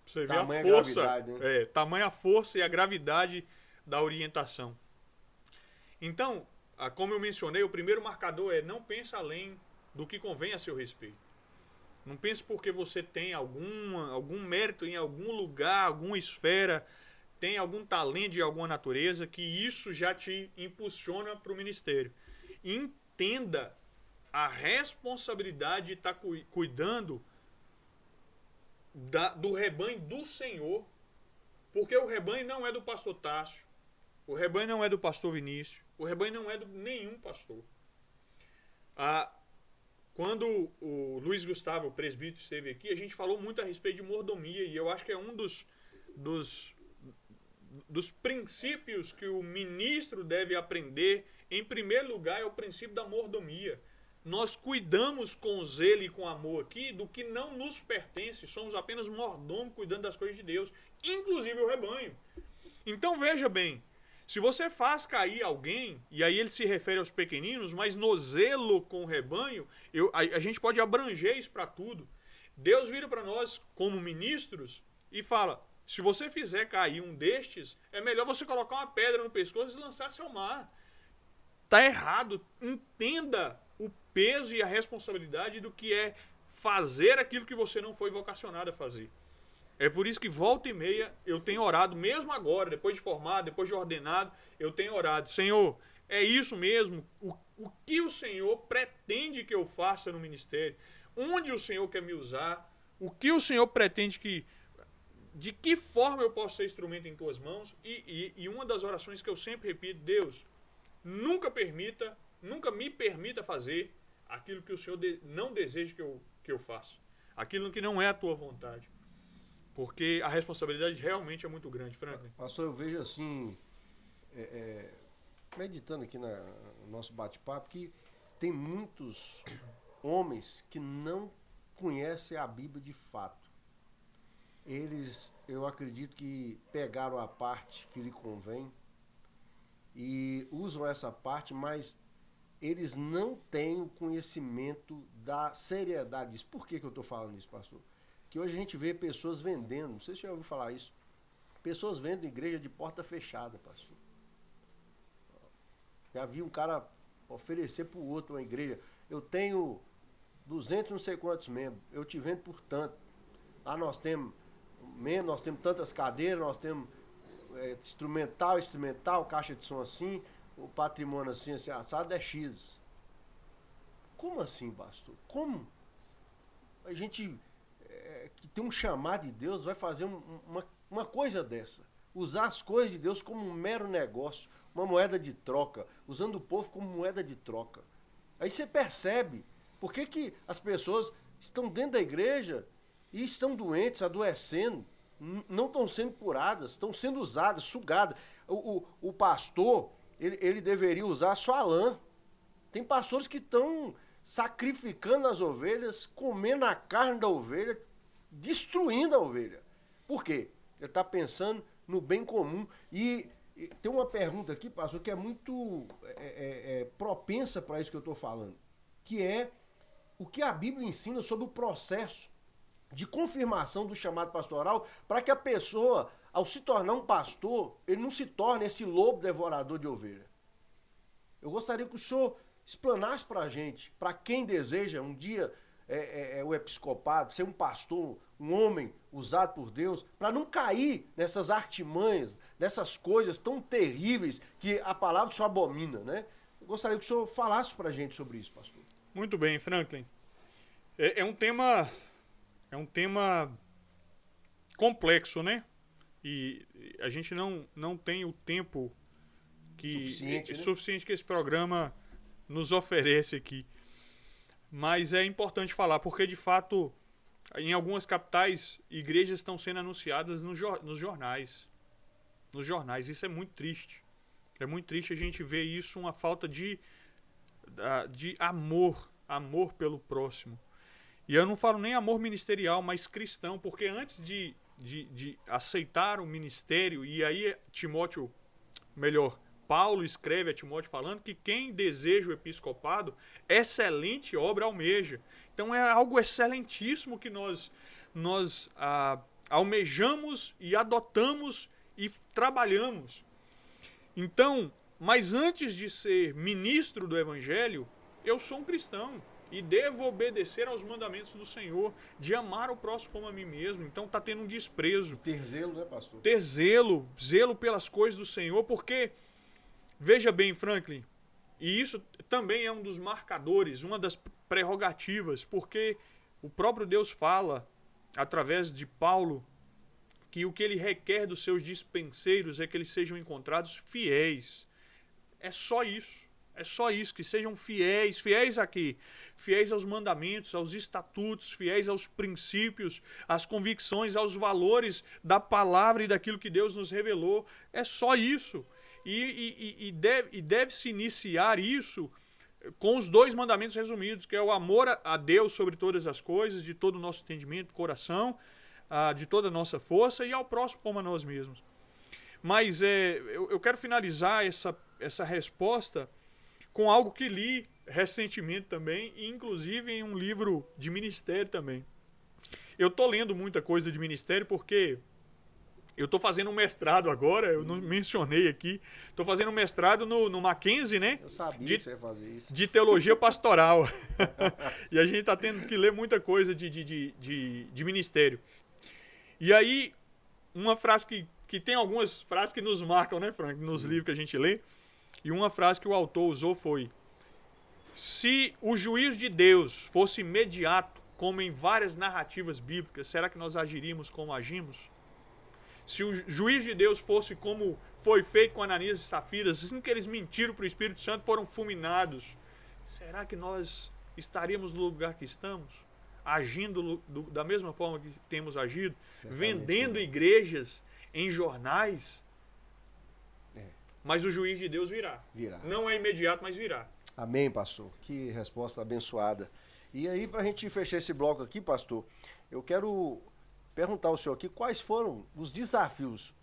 Você vê a força, né? Tamanha a força e a gravidade da orientação. Então, como eu mencionei, o primeiro marcador é não pense além do que convém a seu respeito. Não pense porque você tem algum mérito em algum lugar, alguma esfera, tem algum talento de alguma natureza, que isso já te impulsiona para o ministério. Entenda a responsabilidade de estar cuidando do rebanho do Senhor, porque o rebanho não é do pastor Tássio, o rebanho não é do pastor Vinícius, o rebanho não é de nenhum pastor. Quando o Luiz Gustavo, o presbítero, esteve aqui, a gente falou muito a respeito de mordomia, e eu acho que é um dos princípios que o ministro deve aprender. Em primeiro lugar, é o princípio da mordomia. Nós cuidamos com zelo e com amor aqui do que não nos pertence. Somos apenas mordomos cuidando das coisas de Deus, inclusive o rebanho. Então veja bem, se você faz cair alguém, e aí ele se refere aos pequeninos, mas no zelo com o rebanho, a gente pode abranger isso para tudo. Deus vira para nós como ministros e fala, se você fizer cair um destes, é melhor você colocar uma pedra no pescoço e lançar-se ao mar. Está errado. Entenda o peso e a responsabilidade do que é fazer aquilo que você não foi vocacionado a fazer. É por isso que volta e meia eu tenho orado, mesmo agora, depois de formado, depois de ordenado, eu tenho orado. Senhor, é isso mesmo? O que o Senhor pretende que eu faça no ministério? Onde o Senhor quer me usar? O que o Senhor pretende que... De que forma eu posso ser instrumento em tuas mãos? E uma das orações que eu sempre repito, Deus, nunca me permita fazer aquilo que o Senhor não deseja que eu faça. Aquilo que não é a tua vontade. Porque a responsabilidade realmente é muito grande, Franklin. Pastor, eu vejo assim, meditando aqui no nosso bate-papo, que tem muitos homens que não conhecem a Bíblia de fato. Eles, eu acredito que pegaram a parte que lhe convém e usam essa parte, mas eles não têm o conhecimento da seriedade disso. Por que eu estou falando isso, pastor? Que hoje a gente vê pessoas vendendo, não sei se você já ouviu falar isso, pessoas vendem igreja de porta fechada, pastor. Já vi um cara oferecer para o outro uma igreja, eu tenho 200 não sei quantos membros, eu te vendo por tanto. Lá nós temos membros, nós temos tantas cadeiras, nós temos instrumental, caixa de som assim, o patrimônio assim, assado é X. Como assim, pastor? Como? A gente que tem um chamado de Deus vai fazer uma coisa dessa. Usar as coisas de Deus como um mero negócio, uma moeda de troca, usando o povo como moeda de troca. Aí você percebe por que as pessoas estão dentro da igreja e estão doentes, adoecendo, não estão sendo curadas, estão sendo usadas, sugadas. O pastor, ele deveria usar só a lã. Tem pastores que estão sacrificando as ovelhas, comendo a carne da ovelha, destruindo a ovelha. Por quê? Ele está pensando no bem comum. E tem uma pergunta aqui, pastor, que é muito propensa para isso que eu estou falando, que é o que a Bíblia ensina sobre o processo de confirmação do chamado pastoral para que a pessoa, ao se tornar um pastor, ele não se torne esse lobo devorador de ovelha. Eu gostaria que o senhor explanasse para a gente, para quem deseja um dia o episcopado, ser um pastor, um homem usado por Deus, para não cair nessas artimanhas, nessas coisas tão terríveis que a palavra só abomina, né? Eu gostaria que o senhor falasse para a gente sobre isso, pastor. Muito bem, Franklin. É um tema complexo, né? E a gente não tem o tempo suficiente que esse programa nos oferece aqui. Mas é importante falar, porque de fato, em algumas capitais, igrejas estão sendo anunciadas nos jornais. Nos jornais. Isso é muito triste. É muito triste a gente ver isso, uma falta de amor pelo próximo. E eu não falo nem amor ministerial, mas cristão, porque antes de aceitar o ministério, e aí Paulo escreve a Timóteo falando que quem deseja o episcopado, excelente obra almeja. Então é algo excelentíssimo que nós almejamos e adotamos e trabalhamos. Então, mas antes de ser ministro do Evangelho, eu sou um cristão e devo obedecer aos mandamentos do Senhor, de amar o próximo como a mim mesmo. Então está tendo um desprezo. Ter zelo, né, pastor? Ter zelo pelas coisas do Senhor, porque, veja bem, Franklin, e isso também é um dos marcadores, uma das prerrogativas, porque o próprio Deus fala, através de Paulo, que o que ele requer dos seus dispenseiros é que eles sejam encontrados fiéis. É só isso. É só isso, que sejam fiéis. Fiéis a quê? Fiéis aos mandamentos, aos estatutos, fiéis aos princípios, às convicções, aos valores da palavra e daquilo que Deus nos revelou. É só isso. E deve-se iniciar isso com os 2 mandamentos resumidos, que é o amor a Deus sobre todas as coisas, de todo o nosso entendimento, coração, de toda a nossa força, e ao próximo como a nós mesmos. Mas eu quero finalizar essa resposta com algo que li recentemente também, e inclusive em um livro de ministério também. Eu estou lendo muita coisa de ministério porque eu estou fazendo um mestrado agora, eu não mencionei aqui, estou fazendo um mestrado no Mackenzie, né? Eu sabia que você ia fazer isso. De teologia pastoral. E a gente está tendo que ler muita coisa de ministério. E aí, uma frase que tem algumas frases que nos marcam, né, Frank, nos livros que a gente lê. E uma frase que o autor usou foi: se o juízo de Deus fosse imediato, como em várias narrativas bíblicas, será que nós agiríamos como agimos? Se o juízo de Deus fosse como foi feito com Ananias e Safira, assim que eles mentiram para o Espírito Santo, foram fulminados, será que nós estaríamos no lugar que estamos? Agindo da mesma forma que temos agido? Vendendo igrejas em jornais? Mas o juízo de Deus virá. Não é imediato, mas virá. Amém, pastor. Que resposta abençoada. E aí, para a gente fechar esse bloco aqui, pastor, eu quero perguntar ao senhor aqui quais foram os desafios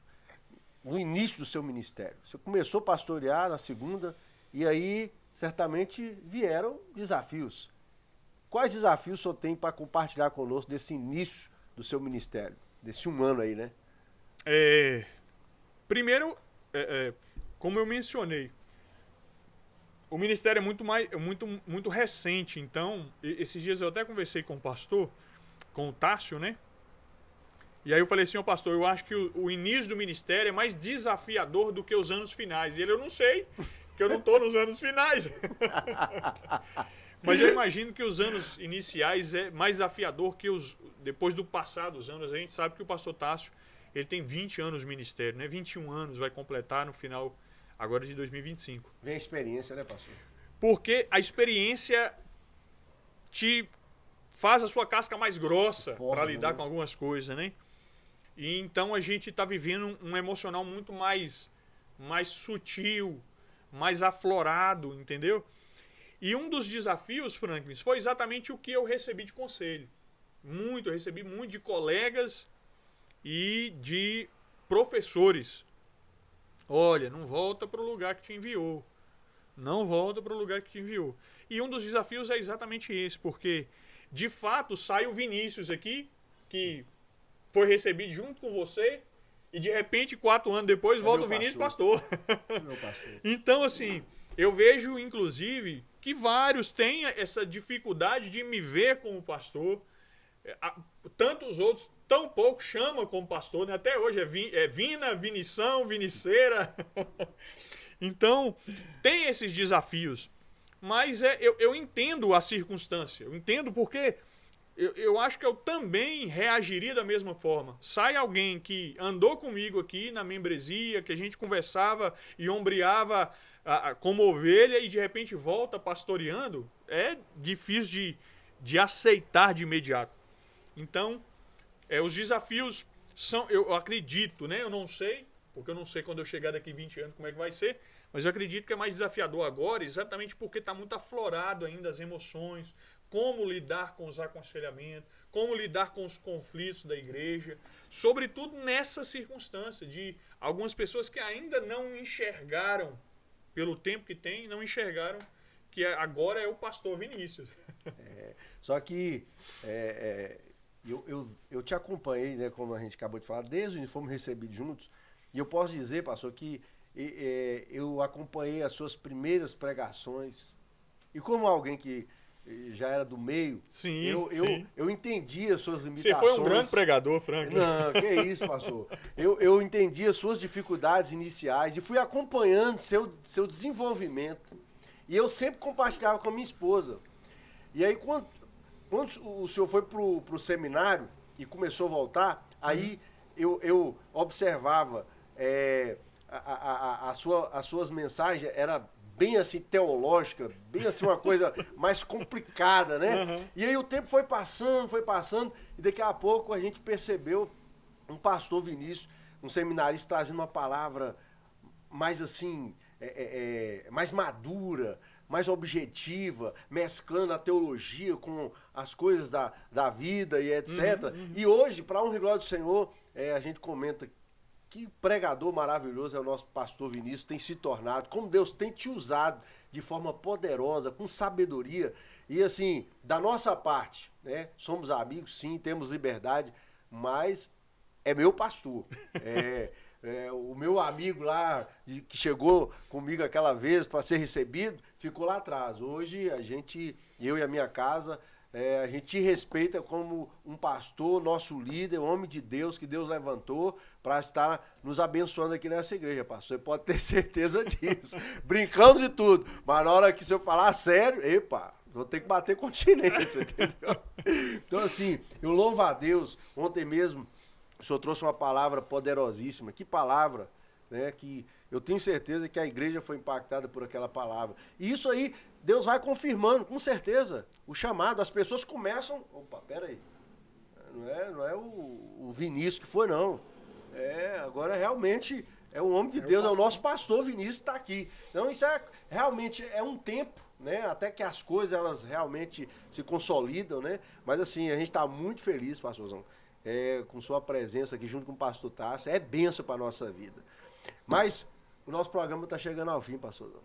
no início do seu ministério. Você começou a pastorear na segunda e aí, certamente, vieram desafios. Quais desafios o senhor tem para compartilhar conosco desse início do seu ministério? Desse 1 ano aí, né? Primeiro, como eu mencionei, o ministério é muito recente. Então, esses dias eu até conversei com o pastor, com o Tássio, né? E aí eu falei assim: ó, pastor, eu acho que o início do ministério é mais desafiador do que os anos finais. E ele: eu não sei, porque eu não estou nos anos finais. Mas eu imagino que os anos iniciais é mais desafiador que depois do passar dos anos. A gente sabe que o pastor Tássio, ele tem 20 anos de ministério, né? 21 anos, vai completar no final agora de 2025. Vem a experiência, né, pastor? Porque a experiência te faz a sua casca mais grossa para lidar com algumas coisas, né? E então a gente está vivendo um emocional muito mais sutil, mais aflorado, entendeu? E um dos desafios, Franklin, foi exatamente o que eu recebi de conselho. Eu recebi muito de colegas e de professores. Olha, não volta para o lugar que te enviou. Não volta para o lugar que te enviou. E um dos desafios é exatamente esse, porque, de fato, sai o Vinícius aqui, que foi recebido junto com você, e de repente, 4 anos depois, volta o Vinícius pastor. Meu pastor. Então, assim, eu vejo, inclusive, que vários têm essa dificuldade de me ver como pastor. Tantos outros, tão pouco chamam como pastor, né? Até hoje é Vina, Vinição, Viniceira. Então, tem esses desafios. Mas eu entendo a circunstância. Eu entendo porque eu acho que eu também reagiria da mesma forma. Sai alguém que andou comigo aqui na membresia, que a gente conversava e ombreava como ovelha e de repente volta pastoreando, é difícil de aceitar de imediato. Então, os desafios são, eu acredito, né? Eu não sei, porque eu não sei quando eu chegar daqui 20 anos como é que vai ser, mas eu acredito que é mais desafiador agora, exatamente porque está muito aflorado ainda as emoções, como lidar com os aconselhamentos, como lidar com os conflitos da igreja, sobretudo nessa circunstância de algumas pessoas que ainda não enxergaram, pelo tempo que tem, não enxergaram que agora é o pastor Vinícius. Só que eu te acompanhei, né, como a gente acabou de falar, desde o início fomos recebidos juntos, e eu posso dizer, pastor, que eu acompanhei as suas primeiras pregações, e como alguém que já era do meio, sim, eu entendi as suas limitações. Você foi um grande pregador, Frank. Não, que isso, pastor. Eu entendi as suas dificuldades iniciais e fui acompanhando seu desenvolvimento. E eu sempre compartilhava com a minha esposa. E aí, quando o senhor foi pro seminário e começou a voltar, aí eu observava as suas mensagens, era bem assim teológica, bem assim uma coisa mais complicada, né? Uhum. E aí o tempo foi passando, e daqui a pouco a gente percebeu um pastor Vinícius, um seminarista, trazendo uma palavra mais assim, mais madura, mais objetiva, mesclando a teologia com as coisas da vida e etc. Uhum. E hoje, para a honra e glória do Senhor, a gente comenta que pregador maravilhoso é o nosso pastor Vinícius, tem se tornado, como Deus tem te usado de forma poderosa, com sabedoria. E assim, da nossa parte, né, somos amigos, sim, temos liberdade, mas é meu pastor. O meu amigo lá, que chegou comigo aquela vez para ser recebido, ficou lá atrás. Hoje, eu e a minha casa, a gente te respeita como um pastor, nosso líder, um homem de Deus que Deus levantou para estar nos abençoando aqui nessa igreja, pastor. Você pode ter certeza disso. Brincamos de tudo, mas na hora que se eu falar sério, vou ter que bater continência, entendeu? Então, assim, eu louvo a Deus. Ontem mesmo, o senhor trouxe uma palavra poderosíssima. Que palavra, né? Que eu tenho certeza que a igreja foi impactada por aquela palavra. E isso aí, Deus vai confirmando, com certeza, o chamado. As pessoas começam... Opa, peraí. Não é o Vinícius que foi, não. Agora realmente é o homem de Deus, é o nosso pastor Vinícius que está aqui. Então isso realmente é um tempo, né? Até que as coisas elas realmente se consolidam, né? Mas assim, a gente está muito feliz, pastorzão, com sua presença aqui junto com o pastor Tássio. É bênção para a nossa vida. Mas o nosso programa está chegando ao fim, pastorzão.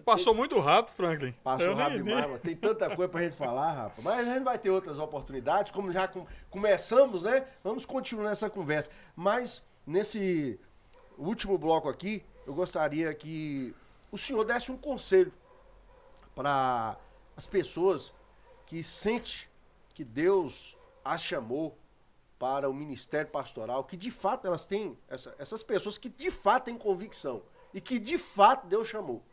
Passou muito rápido, Franklin. Passou rápido demais, mas tem tanta coisa pra gente falar, rapaz. Mas a gente vai ter outras oportunidades, como já começamos, né? Vamos continuar essa conversa. Mas nesse último bloco aqui, eu gostaria que o senhor desse um conselho para as pessoas que sentem que Deus as chamou para o ministério pastoral, que de fato elas têm, essas pessoas que de fato têm convicção e que de fato Deus chamou.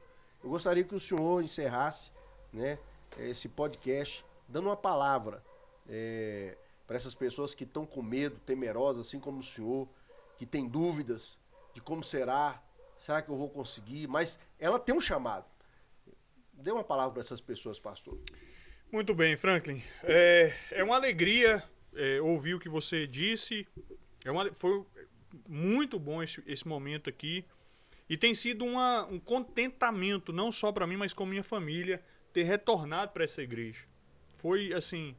Eu gostaria que o senhor encerrasse, né, esse podcast dando uma palavra para essas pessoas que estão com medo, temerosas, assim como o senhor, que tem dúvidas de como será que eu vou conseguir? Mas ela tem um chamado. Dê uma palavra para essas pessoas, pastor. Muito bem, Franklin. É uma alegria ouvir o que você disse. Foi muito bom esse momento aqui. E tem sido um contentamento, não só para mim, mas com minha família, ter retornado para essa igreja. Foi assim,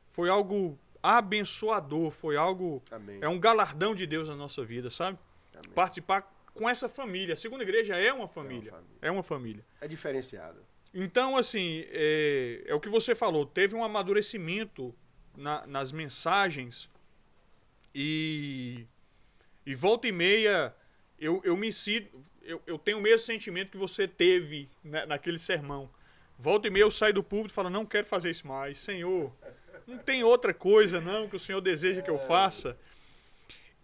foi algo abençoador, foi algo... Amém. É um galardão de Deus na nossa vida, sabe? Amém. Participar com essa família. A segunda igreja é uma família. É uma família. É diferenciada. Então, assim, é o que você falou, teve um amadurecimento nas mensagens e volta e meia... Eu tenho o mesmo sentimento que você teve naquele sermão. Volta e meia eu saio do púlpito e falo, não quero fazer isso mais. Senhor, não tem outra coisa não que o Senhor deseja que eu faça.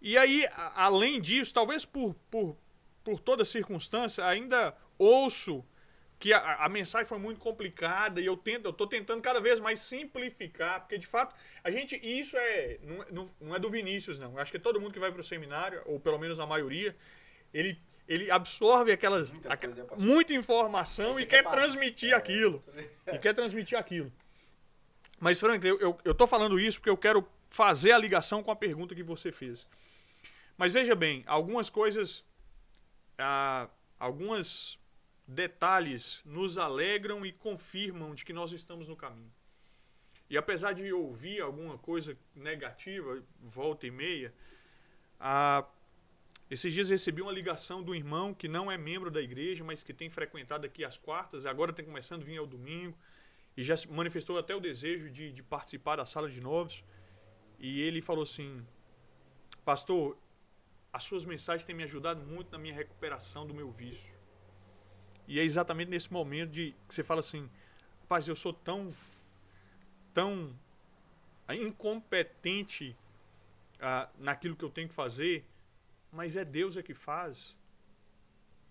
E aí, além disso, talvez por por toda circunstância, ainda ouço que a mensagem foi muito complicada e eu estou tentando cada vez mais simplificar, porque de fato, isso não é do Vinícius, não. Eu acho que todo mundo que vai para o seminário, ou pelo menos a maioria, ele absorve muita informação e quer transmitir aquilo. E quer transmitir aquilo. Mas, Frank, eu estou falando isso porque eu quero fazer a ligação com a pergunta que você fez. Mas veja bem, algumas coisas, alguns detalhes nos alegram e confirmam de que nós estamos no caminho. E apesar de ouvir alguma coisa negativa, volta e meia, esses dias recebi uma ligação do irmão que não é membro da igreja, mas que tem frequentado aqui às quartas, agora tem começando a vir ao domingo, e já manifestou até o desejo de participar da sala de novos. E ele falou assim: pastor, as suas mensagens têm me ajudado muito na minha recuperação do meu vício. E é exatamente nesse momento que você fala assim: rapaz, eu sou tão incompetente naquilo que eu tenho que fazer, mas é Deus que faz.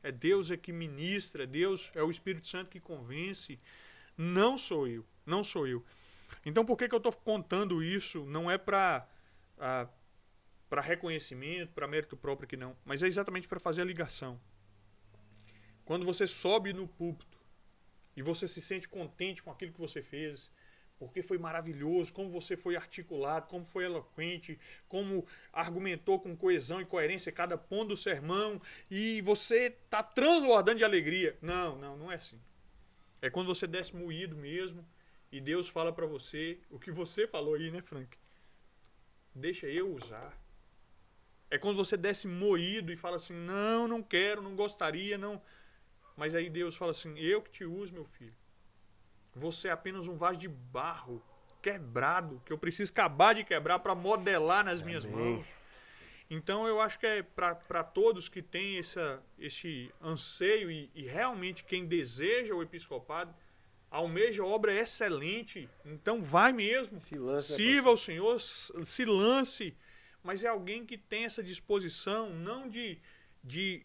É Deus que ministra, é o Espírito Santo que convence. Não sou eu. Então por que eu estou contando isso? Não é para reconhecimento, para mérito próprio que não, mas é exatamente para fazer a ligação. Quando você sobe no púlpito e você se sente contente com aquilo que você fez, porque foi maravilhoso, como você foi articulado, como foi eloquente, como argumentou com coesão e coerência cada ponto do sermão, e você está transbordando de alegria. Não é assim. É quando você desce moído mesmo e Deus fala para você o que você falou aí, né, Frank? Deixa eu usar. É quando você desce moído e fala assim: não quero, não gostaria, não. Mas aí Deus fala assim: eu que te uso, meu filho. Você é apenas um vaso de barro quebrado, que eu preciso acabar de quebrar para modelar nas minhas mãos. Então eu acho que é para todos que têm esse anseio e realmente quem deseja o episcopado, almeja a obra excelente, então vai mesmo, sirva ao Senhor, se lance, mas é alguém que tem essa disposição não de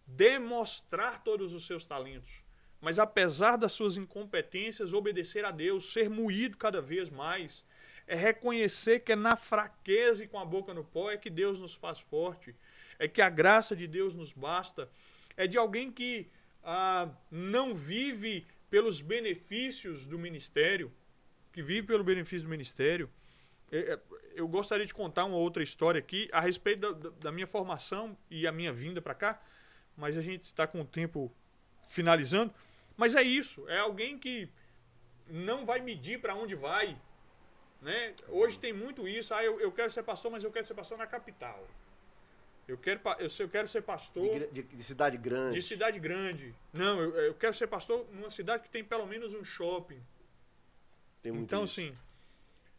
demonstrar todos os seus talentos, mas apesar das suas incompetências, obedecer a Deus, ser moído cada vez mais, é reconhecer que é na fraqueza e com a boca no pó é que Deus nos faz forte, é que a graça de Deus nos basta, é de alguém que não vive pelos benefícios do ministério, que vive pelo benefício do ministério. Eu gostaria de contar uma outra história aqui a respeito da minha formação e a minha vinda para cá, mas a gente está com o tempo finalizando. Mas é isso, é alguém que não vai medir para onde vai, né? Hoje tem muito isso. Eu quero ser pastor, mas eu quero ser pastor na capital. Eu quero ser pastor de cidade grande. De cidade grande. Não, eu quero ser pastor numa cidade que tem pelo menos um shopping. Então, assim,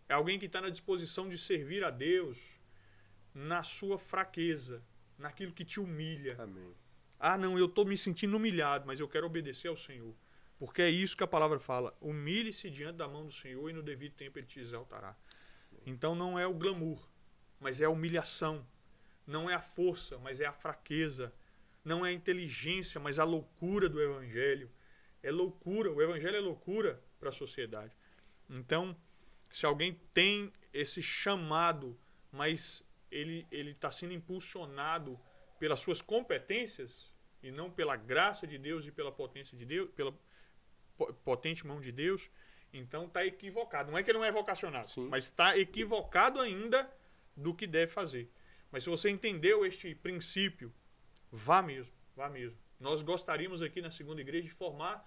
é alguém que está na disposição de servir a Deus na sua fraqueza, naquilo que te humilha. Amém. Não, eu estou me sentindo humilhado, mas eu quero obedecer ao Senhor. Porque é isso que a palavra fala. Humilhe-se diante da mão do Senhor e no devido tempo Ele te exaltará. Então não é o glamour, mas é a humilhação. Não é a força, mas é a fraqueza. Não é a inteligência, mas a loucura do Evangelho. É loucura, o Evangelho é loucura para a sociedade. Então, se alguém tem esse chamado, mas ele está sendo impulsionado pelas suas competências e não pela graça de Deus e pela potência de Deus, pela potente mão de Deus, então está equivocado. Não é que ele não é vocacionado, sim, mas está equivocado ainda do que deve fazer. Mas se você entendeu este princípio, vá mesmo. Nós gostaríamos aqui na Segunda Igreja de formar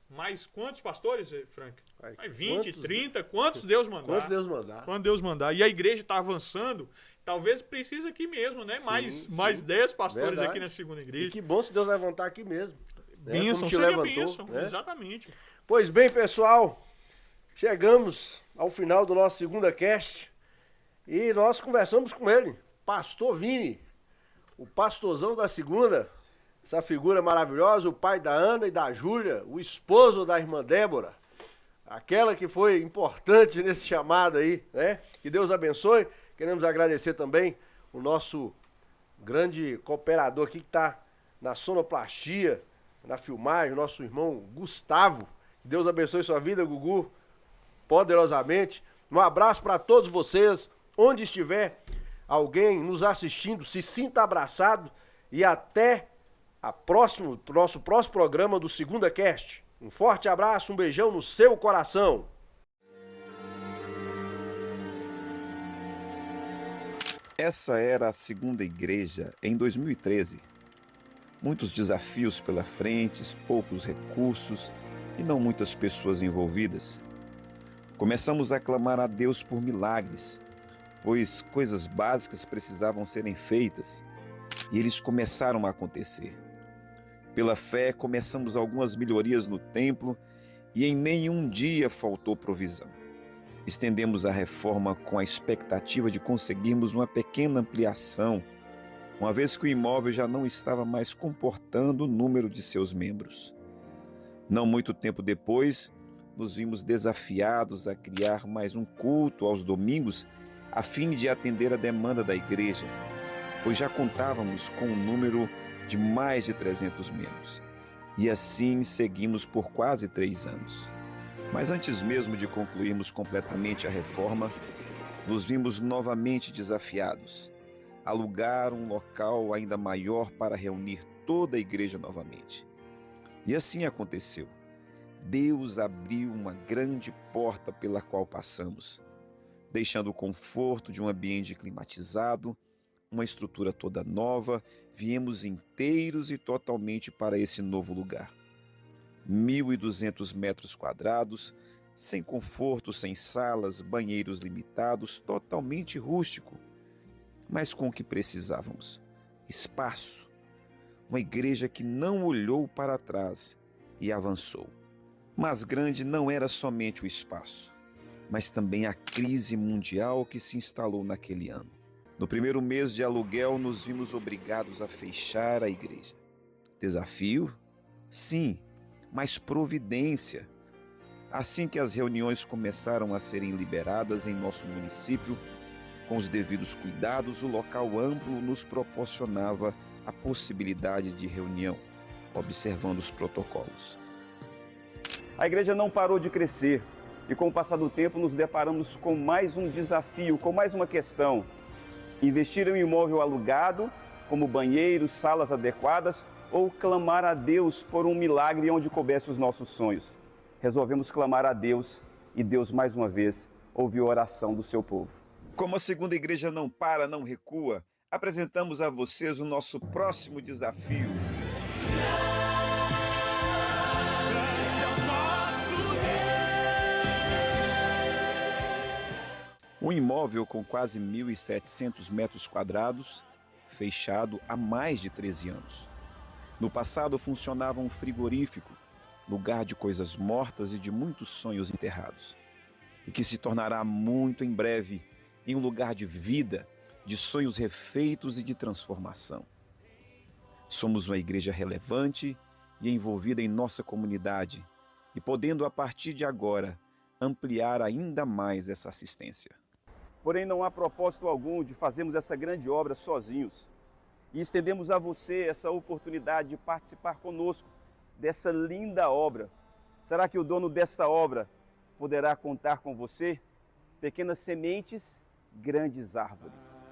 mais quantos pastores, Frank? 20, 30, quantos Deus mandar. Quantos Deus mandar. E a igreja está avançando, talvez precise aqui mesmo, né? Mais 10 pastores. Verdade. Aqui na Segunda Igreja. E que bom se Deus levantar aqui mesmo. Bênção, te levantou, bênção, né? Exatamente. Pois bem, pessoal, chegamos ao final do nosso Segunda Cast e nós conversamos com ele, Pastor Vini, o pastorzão da Segunda, essa figura maravilhosa, o pai da Ana e da Júlia, o esposo da irmã Débora, aquela que foi importante nesse chamado aí, né? Que Deus abençoe. Queremos agradecer também o nosso grande cooperador aqui que está na sonoplastia, na filmagem, o nosso irmão Gustavo. Que Deus abençoe sua vida, Gugu, poderosamente. Um abraço para todos vocês, onde estiver alguém nos assistindo, se sinta abraçado e até nosso próximo programa do Segunda Cast. Um forte abraço, um beijão no seu coração. Essa era a segunda igreja em 2013. Muitos desafios pela frente, poucos recursos e não muitas pessoas envolvidas. Começamos a clamar a Deus por milagres, pois coisas básicas precisavam serem feitas e eles começaram a acontecer. Pela fé, começamos algumas melhorias no templo e em nenhum dia faltou provisão. Estendemos a reforma com a expectativa de conseguirmos uma pequena ampliação, uma vez que o imóvel já não estava mais comportando o número de seus membros. Não muito tempo depois, nos vimos desafiados a criar mais um culto aos domingos a fim de atender a demanda da igreja, pois já contávamos com um número de mais de 300 membros. E assim seguimos por quase 3 anos. Mas antes mesmo de concluirmos completamente a reforma, nos vimos novamente desafiados a alugar um local ainda maior para reunir toda a igreja novamente. E assim aconteceu. Deus abriu uma grande porta pela qual passamos, deixando o conforto de um ambiente climatizado, uma estrutura toda nova, viemos inteiros e totalmente para esse novo lugar. 1.200 metros quadrados, sem conforto, sem salas, banheiros limitados, totalmente rústico, mas com o que precisávamos: espaço. Uma igreja que não olhou para trás e avançou. Mas grande não era somente o espaço, mas também a crise mundial que se instalou naquele ano. No primeiro mês de aluguel, nos vimos obrigados a fechar a igreja. Desafio? Sim, mas providência. Assim que as reuniões começaram a serem liberadas em nosso município, com os devidos cuidados, o local amplo nos proporcionava a possibilidade de reunião, observando os protocolos. A igreja não parou de crescer e, com o passar do tempo, nos deparamos com mais um desafio, com mais uma questão: investir em um imóvel alugado, como banheiros, salas adequadas, ou clamar a Deus por um milagre onde coubesse os nossos sonhos. Resolvemos clamar a Deus e Deus, mais uma vez, ouviu a oração do seu povo. Como a segunda igreja não para, não recua, apresentamos a vocês o nosso próximo desafio. Um imóvel com quase 1.700 metros quadrados, fechado há mais de 13 anos. No passado funcionava um frigorífico, lugar de coisas mortas e de muitos sonhos enterrados, e que se tornará muito em breve em um lugar de vida, de sonhos refeitos e de transformação. Somos uma igreja relevante e envolvida em nossa comunidade, e podendo a partir de agora ampliar ainda mais essa assistência. Porém, não há propósito algum de fazermos essa grande obra sozinhos. E estendemos a você essa oportunidade de participar conosco dessa linda obra. Será que o dono desta obra poderá contar com você? Pequenas sementes, grandes árvores.